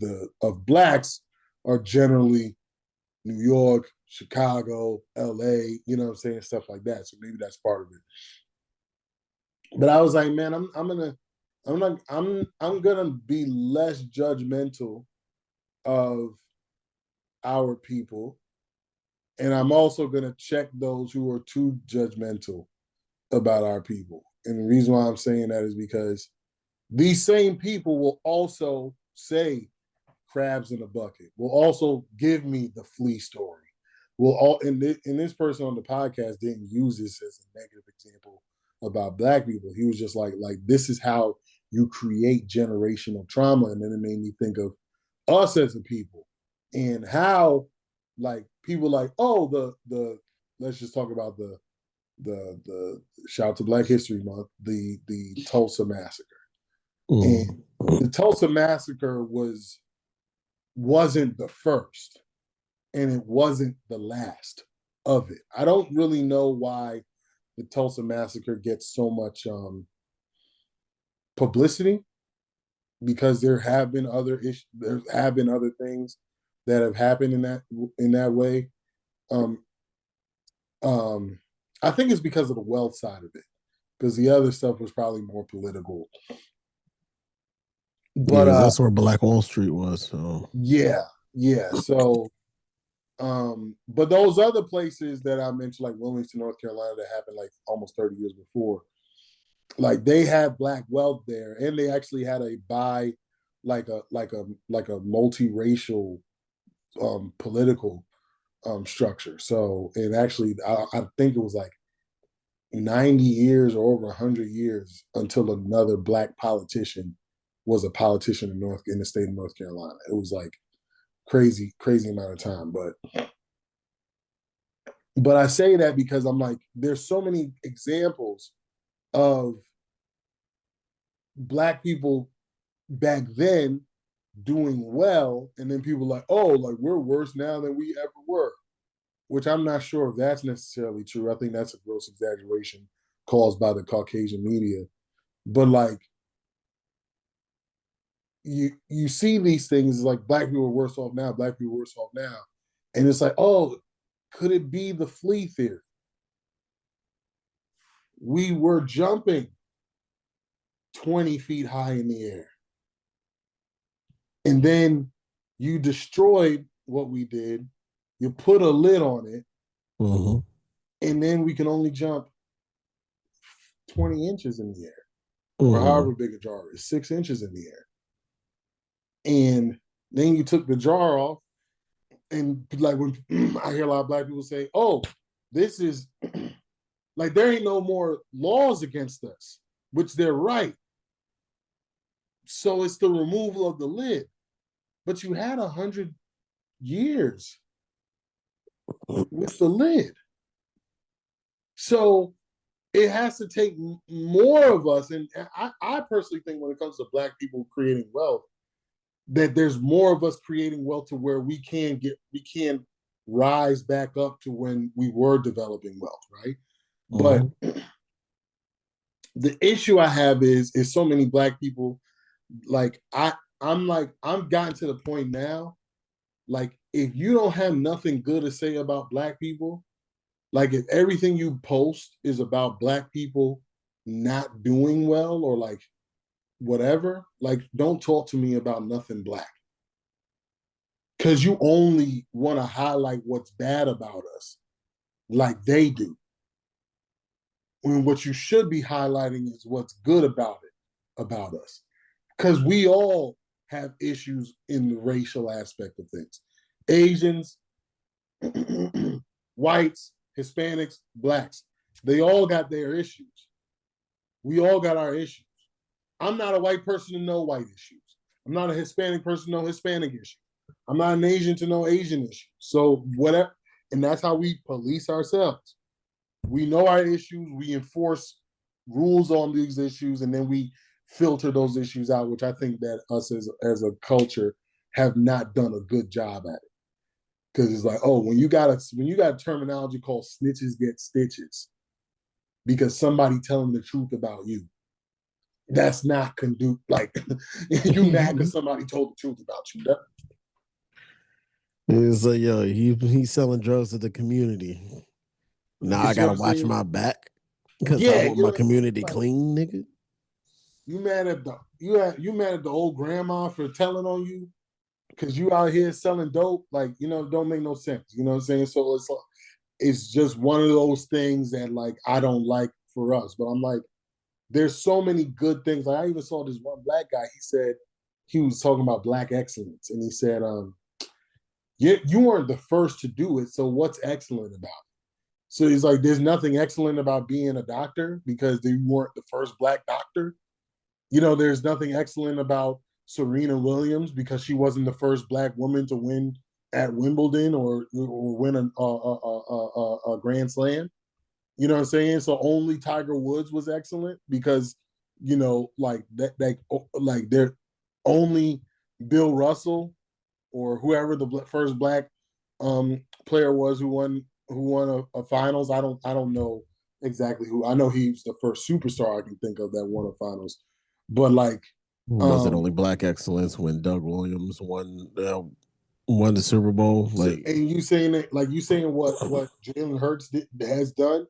blacks are generally New York, Chicago, LA, you know what I'm saying, stuff like that. So maybe that's part of it. But I was like, man, I'm gonna be less judgmental of our people, and I'm also gonna check those who are too judgmental about our people. And the reason why I'm saying that is because these same people will also say crabs in a bucket. Will also give me the flea story. Will all and this person on the podcast didn't use this as a negative example about black people. He was just like this is how you create generational trauma, and then it made me think of us as a people and how like people like the let's just talk about the shout out to Black History Month, the Tulsa massacre. And Mm. the Tulsa massacre wasn't the first and it wasn't the last of it. I don't really know why the Tulsa massacre gets so much publicity because there have been other issues, there have been other things that have happened in that way. Um, um, I think it's because of the wealth side of it, because the other stuff was probably more political. Yeah, But because that's where Black Wall Street was. So yeah, yeah. So but those other places that I mentioned, like Wilmington, North Carolina, that happened like almost 30 years before, like they had black wealth there, and they actually had like a multiracial political structure. So it actually, I think it was like 90 years or over 100 years until another black politician was a politician in the state of North Carolina. It was like crazy amount of time, but I say that because I'm like, there's so many examples of black people back then doing well, and then people like, oh, like we're worse now than we ever were, which I'm not sure if that's necessarily true. I think that's a gross exaggeration caused by the Caucasian media. But like you see these things like black people are worse off now, black people are worse off now. And it's like, oh, could it be the flea theory? We were jumping 20 feet high in the air. And then you destroyed what we did. You put a lid on it, mm-hmm. and then we can only jump 20 inches in the air, or Mm-hmm. however big a jar is, 6 inches in the air. And then you took the jar off, and like when I hear a lot of black people say, "Oh, this is like there ain't no more laws against us," which they're right. So it's the removal of the lid. But you had 100 years with the lid. So it has to take more of us. And I personally think when it comes to black people creating wealth, that there's more of us creating wealth to where we can rise back up to when we were developing wealth, right? But Mm-hmm. the issue I have is so many black people, like I'm gotten to the point now, like if you don't have nothing good to say about black people, like if everything you post is about black people not doing well or like whatever, like don't talk to me about nothing black. Cause you only want to highlight what's bad about us, like they do. When what you should be highlighting is what's good about us. Because we all have issues in the racial aspect of things. Asians, whites, Hispanics, blacks, they all got their issues. We all got our issues. I'm not a white person to know white issues. I'm not a Hispanic person to know Hispanic issues. I'm not an Asian to know Asian issues. So whatever, and that's how we police ourselves. We know our issues, we enforce rules on these issues, and then we filter those issues out, which I think that us as a culture have not done a good job at it. Because it's like, oh, when you got a terminology called snitches get stitches because somebody telling the truth about you. That's not conducive. Like you mad because somebody told the truth about you. It's like, yo, he's selling drugs to the community. Now You I see what gotta I'm watch saying? my back because I Yeah, want you my know, community like clean, nigga. you mad at you mad at the old grandma for telling on you because you out here selling dope. Like don't make no sense. You know what I'm saying? So it's just one of those things that like I don't like for us. But I'm like, there's so many good things. Like I even saw this one black guy. He said he was talking about black excellence, and he said, you weren't the first to do it. So what's excellent about it? So he's like, there's nothing excellent about being a doctor because they weren't the first black doctor. There's nothing excellent about Serena Williams because she wasn't the first black woman to win at Wimbledon or win a Grand Slam. You know what I'm saying? So only Tiger Woods was excellent because like like they're only Bill Russell or whoever the first black player was who won a finals. I don't know exactly who. I know he's the first superstar I can think of that won a finals. But like, Was it um, only black excellence when Doug Williams won the Super Bowl? so, Like, and you saying that, like you saying what Jalen Hurts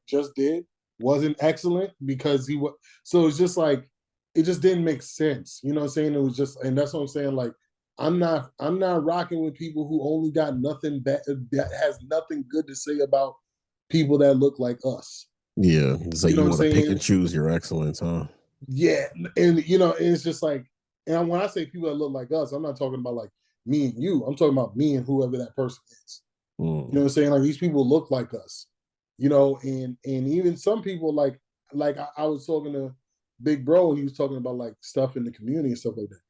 just did wasn't excellent because he was. So it's just like it just didn't make sense. You know what I'm saying? It was just, and that's what I'm saying. Like I'm not rocking with people who only got nothing bad that has nothing good to say about people that look like us. yeah, so You know you what I'm want to pick saying? and choose your excellence, huh? Yeah, and and it's just like, and when I say people that look like us, I'm not talking about like me and you. I'm talking about me and whoever that person is. You know Mm. what I'm saying? Like these people look like us. And even some people like I was talking to Big Bro and he was talking about like stuff in the community and stuff like that.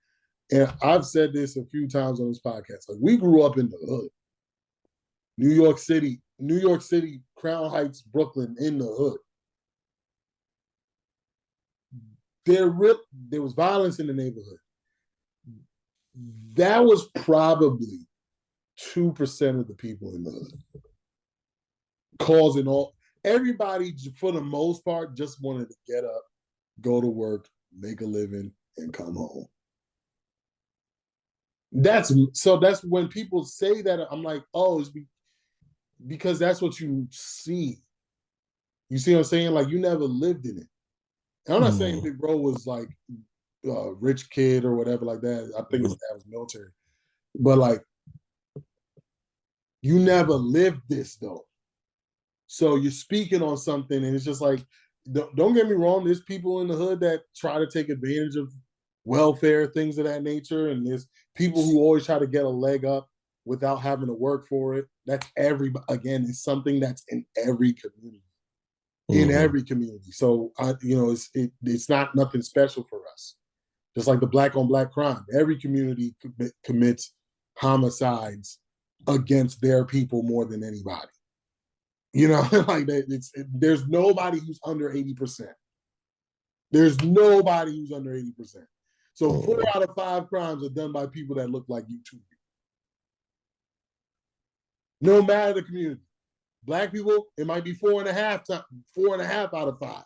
And I've said this a few times on this podcast. Like we grew up in the hood, New York City, Crown Heights, Brooklyn, in the hood. There was violence in the neighborhood. That was probably 2% of the people in the hood causing all. Everybody, for the most part, just wanted to get up, go to work, make a living, and come home. That's when people say that, I'm like, oh, because that's what you see. You see what I'm saying? Like you never lived in it. And I'm not saying Mm. Big Bro was like a rich kid or whatever like that. I think his Mm. dad was military, but like you never lived this though. So you're speaking on something, and it's just like, don't get me wrong. There's people in the hood that try to take advantage of welfare, things of that nature, and there's people who always try to get a leg up without having to work for it. That's again, it's something that's in every community, in Mhm. every community. So it's not nothing special for us. Just like the black on black crime, every community commits homicides against their people more than anybody. Like there's nobody who's under 80%. There's nobody who's under 80%. So four Mm. out of five crimes are done by people that look like you too. No matter the community. Black people, it might be 4.5 out of five.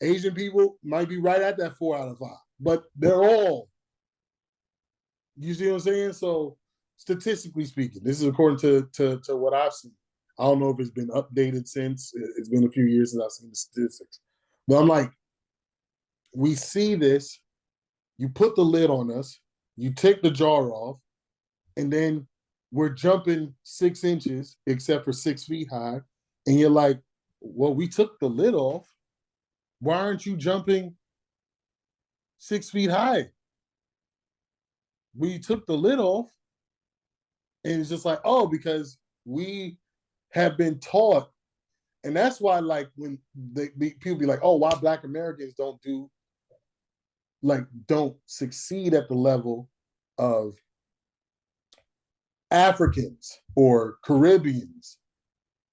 Asian people might be right at that 4 out of 5. But they're all, you see what I'm saying? So statistically speaking, this is according to what I've seen. I don't know if it's been updated since. It's been a few years since I've seen the statistics. But I'm like, we see this, you put the lid on us, you take the jar off, and then we're jumping 6 inches, except for 6 feet high. And you're like, well, we took the lid off. Why aren't you jumping 6 feet high? We took the lid off. And it's just like, oh, because we have been taught. And that's why, like, when people be like, oh, why Black Americans don't succeed at the level of Africans or Caribbeans.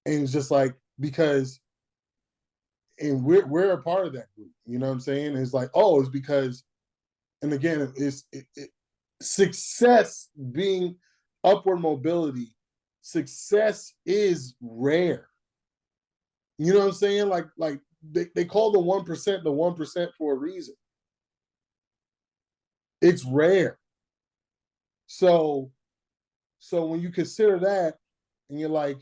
And it's just like, because, and we're a part of that group, you know what I'm saying? And it's like, oh, it's because, and again, success being upward mobility, success is rare. You know what I'm saying? Like they call the 1% for a reason. It's rare. So so when you consider that and you're like,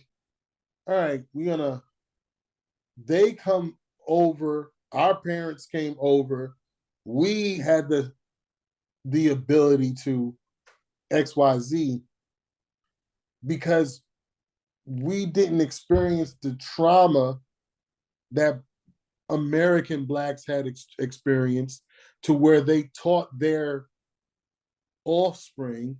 all right, we're gonna they come over, our parents came over, we had the ability to XYZ because we didn't experience the trauma that American blacks had experienced to where they taught their offspring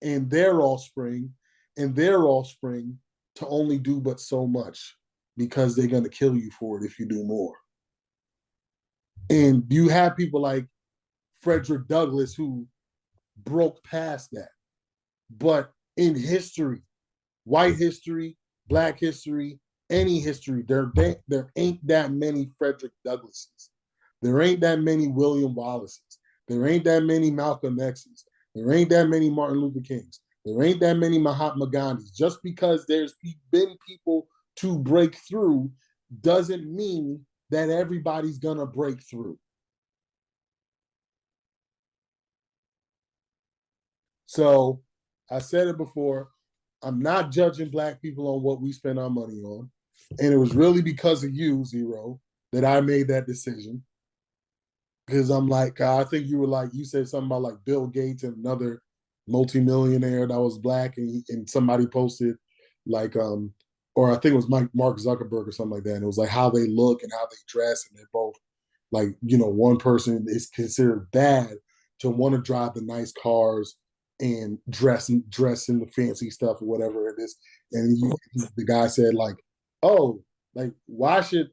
and their offspring and their offspring to only do but so much because they're going to kill you for it if you do more. And you have people like Frederick Douglass who broke past that. But in history, white history, black history, any history, there ain't that many Frederick Douglasses. There ain't that many William Wallaces. There ain't that many Malcolm X's. There ain't that many Martin Luther Kings. There ain't that many Mahatma Gandhis. Just because there's been people to break through doesn't mean that everybody's gonna break through. So I said it before. I'm not judging black people on what we spend our money on. And it was really because of you, Zero, that I made that decision. Because I'm like, I think you were like, you said something about like Bill Gates and another multimillionaire that was black, and somebody posted like, or I think it was Mark Zuckerberg or something like that. And it was like how they look and how they dress, and they're both like, one person is considered bad to want to drive the nice cars and dress in the fancy stuff or whatever it is. And the guy said like, oh, like why should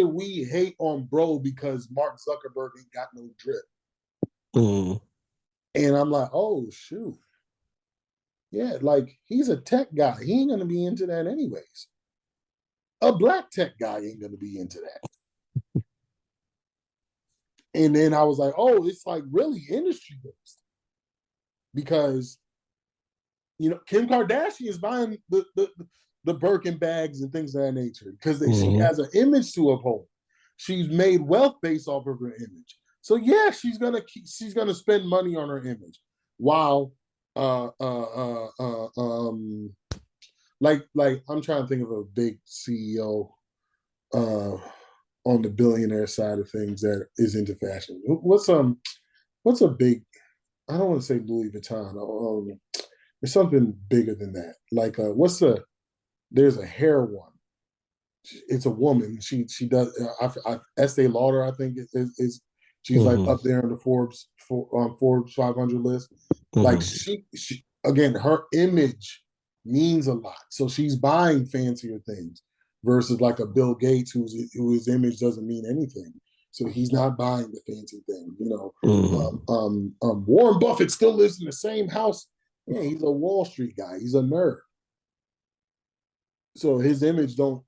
we hate on bro because Mark Zuckerberg ain't got no drip? Mm. And I'm like, oh shoot. Yeah, like he's a tech guy. He ain't gonna be into that anyways. A black tech guy ain't gonna be into that. And then I was like, oh, it's like really industry based because Kim Kardashian is buying the Birkin bags and things of that nature because she Mm-hmm. has an image to uphold. She's made wealth based off of her image. So yeah, she's gonna spend money on her image, while like I'm trying to think of a big CEO uh on the billionaire side of things that is into fashion. What's a big, I don't want to say Louis Vuitton. There's something bigger than that. Like there's a hair one. It's a woman. She does Estee Lauder, I think is she's like Mm-hmm. up there in the Forbes 500 list. Like Mm-hmm. she again, her image means a lot. So she's buying fancier things versus like a Bill Gates whose image doesn't mean anything. So he's not buying the fancy thing. Mm-hmm. Warren Buffett still lives in the same house. Yeah, he's a Wall Street guy. He's a nerd. So his image don't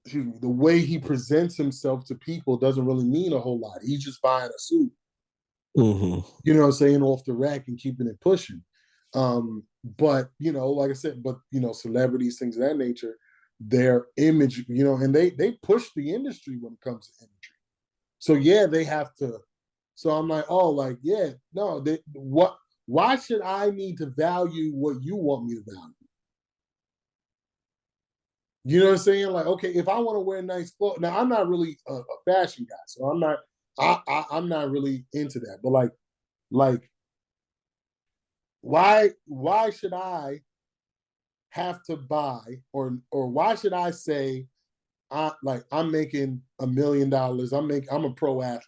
the way he presents himself to people doesn't really mean a whole lot. He's just buying a suit, Mm-hmm. saying off the rack and keeping it pushing. But like I said, but celebrities, things of that nature, their image, and they push the industry when it comes to imagery. So yeah, they have to. So I'm like, oh, like yeah, no, what? Why should I need to value what you want me to value? You know what I'm saying? Like, okay, if I want to wear nice clothes, now I'm not really a fashion guy, so I'm not really into that. But like, why should I have to buy or why should I say I'm making $1 million? I'm a pro athlete.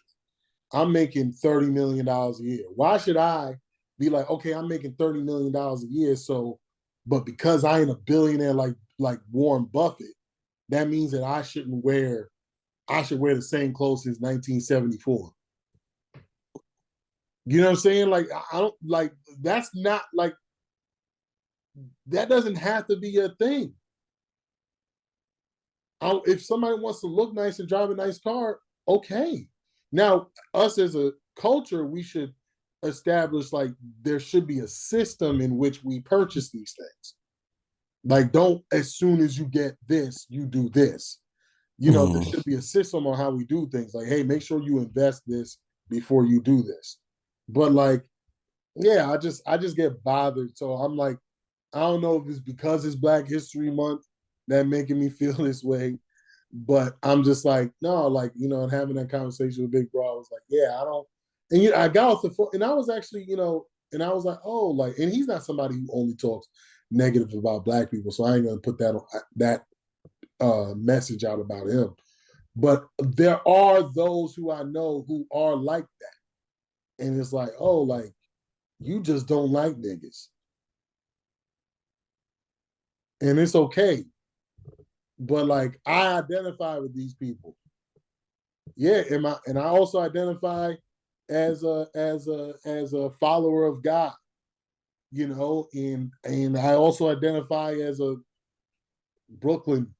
I'm making $30 million a year. Why should I be like, okay, I'm making $30 million a year, so but because I ain't a billionaire like Warren Buffett, that means that I should wear the same clothes since 1974. You know what I'm saying? Like I don't like that's not like that doesn't have to be a thing. If somebody wants to look nice and drive a nice car, okay. Now, us as a culture, we should establish like there should be a system in which we purchase these things. Like, don't as soon as you get this, you do this. There Mm-hmm. should be a system on how we do things. Like, hey, make sure you invest this before you do this. But like, yeah, I just get bothered. So I'm like, I don't know if it's because it's Black History Month that making me feel this way, but I'm just like, no, like, and having that conversation with Big Bro, I was like, yeah, I don't. And I got off the phone, and I was actually, and I was like, oh, like, and he's not somebody who only talks negative about Black people, so I ain't gonna put that message out about him. But there are those who I know who are like that, and it's like, oh, like you just don't like niggas, and it's okay. But like I identify with these people. Yeah, and I also identify as a follower of God, and I also identify as a Brooklyn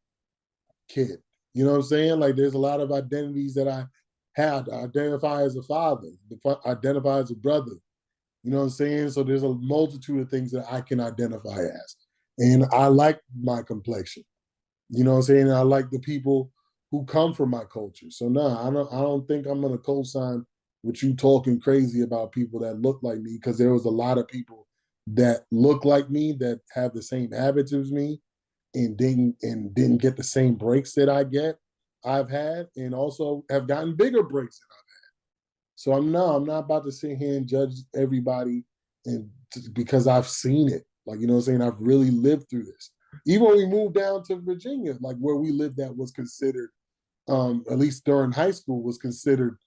kid. You know what I'm saying? Like there's a lot of identities that I had. I identify as a father, identify as a brother. You know what I'm saying? So there's a multitude of things that I can identify as. And I like my complexion. You know what I'm saying? And I like the people who come from my culture. So no, I don't think I'm gonna co-sign with you talking crazy about people that look like me, because there was a lot of people that look like me that have the same habits as me and didn't get the same breaks that I've had, and also have gotten bigger breaks than I've had. So I'm not about to sit here and judge everybody and because I've seen it. Like, you know what I'm saying? I've really lived through this. Even when we moved down to Virginia, like where we lived at was considered, at least during high school, was considered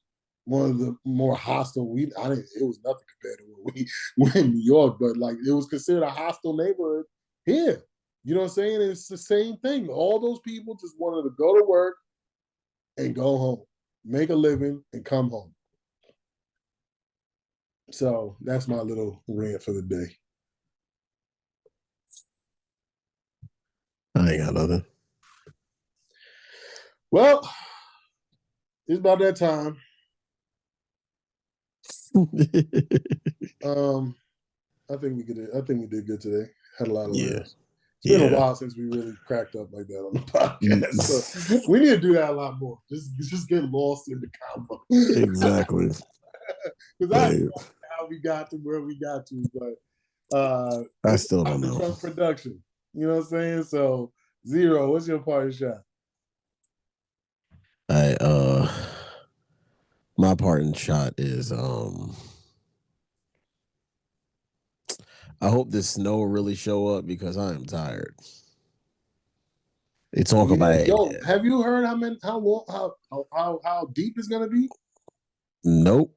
one of the more hostile. I didn't. It was nothing compared to what we were in New York, but like it was considered a hostile neighborhood here. You know what I'm saying? And it's the same thing. All those people just wanted to go to work and go home, make a living, and come home. So that's my little rant for the day. I ain't got nothing. Well, it's about that time. Um, I think we did. I think we did good today. Had a lot of Yeah. laughs. It's been a Yeah. while since we really cracked up like that on the podcast, so we need to do that a lot more. Just get lost in the combo Exactly. because I have Hey, no idea how we got to where we got to, but I it's still about don't the know. drunk production. You know what I'm saying? So Zero, what's your party shot? I my parting shot is I hope this snow really show up because I am tired. They talk Yeah, about it. yo, have you heard how long, how deep it's gonna be? Nope.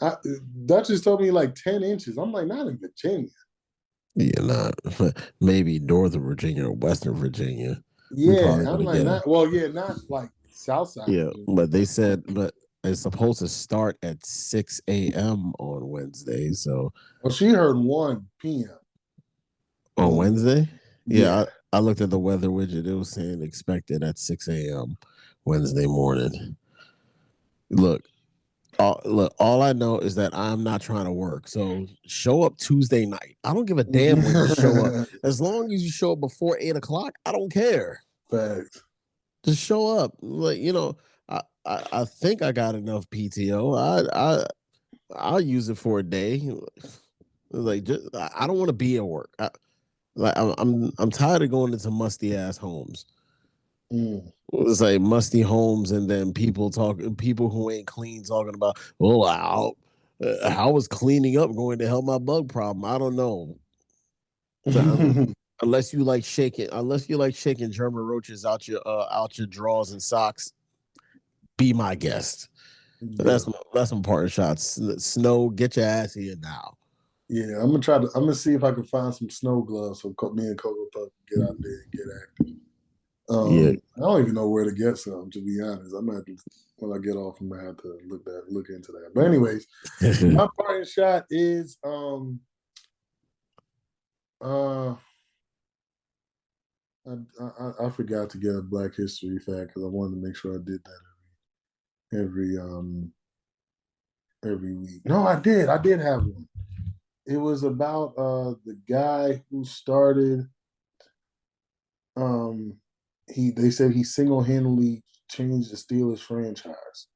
I, Duchess told me like 10 inches. I'm like, not in Virginia. Yeah, not maybe Northern Virginia or Western Virginia. I'm Yeah, probably I'm gonna like, get a not well, yeah, not like South Side yeah, Virginia. but they said but it's supposed to start at 6 a.m. on Wednesday. So Well, she heard 1 p.m. on on Wednesday, yeah. yeah, I looked at the weather widget. It was saying expected at 6 a.m. Wednesday morning. Look, all I know is that I'm not trying to work. So show up Tuesday night. I don't give a damn when you show up. As long as you show up before 8 o'clock, I don't care. Facts. Just show up. Like, I think I got enough PTO. I'll use it for a day. Like, I don't want to be at work. I'm tired of going into musty ass homes. Mm. It's like musty homes, and then people who ain't clean talking about, oh, how was cleaning up going to help my bug problem? I don't know. So, unless you like shaking German roaches out your drawers and socks, be my guest. Yeah. That's my partner shots. Snow, get your ass here now. Yeah, I'm gonna see if I can find some snow gloves so me and Coco Puff can get out there and get active. Yeah. I don't even know where to get some, to be honest. I'm gonna have to when I get off, I'm gonna have to look into that. But anyways, my parting shot is uh I forgot to get a Black History fact because I wanted to make sure I did that every week. No, I did. I did have one. It was about the guy who started they said he single handedly changed the Steelers franchise.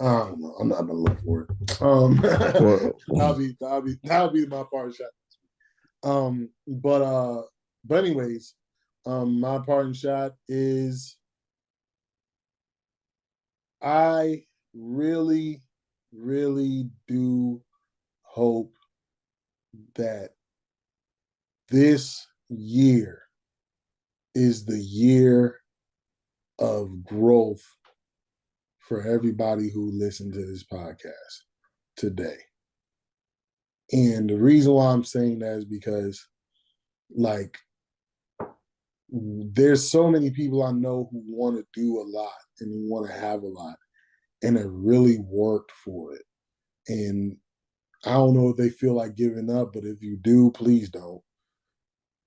I don't know. I'm not gonna look for it. Well, That'll be my parting shot. Um, but uh, but anyways, my parting shot is I really, really do hope that this year is the year of growth for everybody who listened to this podcast today. And the reason why I'm saying that is because, like, there's so many people I know who want to do a lot and who want to have a lot and have really worked for it. And I don't know if they feel like giving up, but if you do, please don't.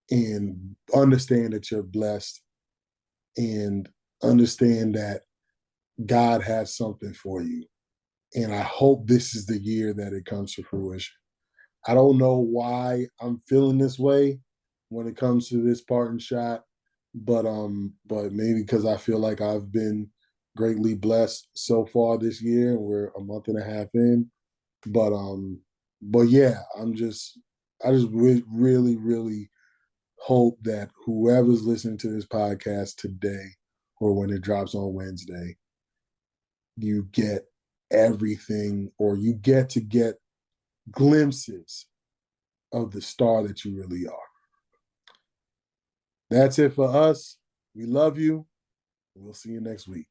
And understand that you're blessed and understand that God has something for you. And I hope this is the year that it comes to fruition. I don't know why I'm feeling this way when it comes to this parting shot, but maybe because I feel like I've been greatly blessed so far this year, and we're a month and a half in. But but yeah, I just really, really hope that whoever's listening to this podcast today or when it drops on Wednesday, you get everything, or you get glimpses of the star that you really are. That's it for us. We love you. We'll see you next week.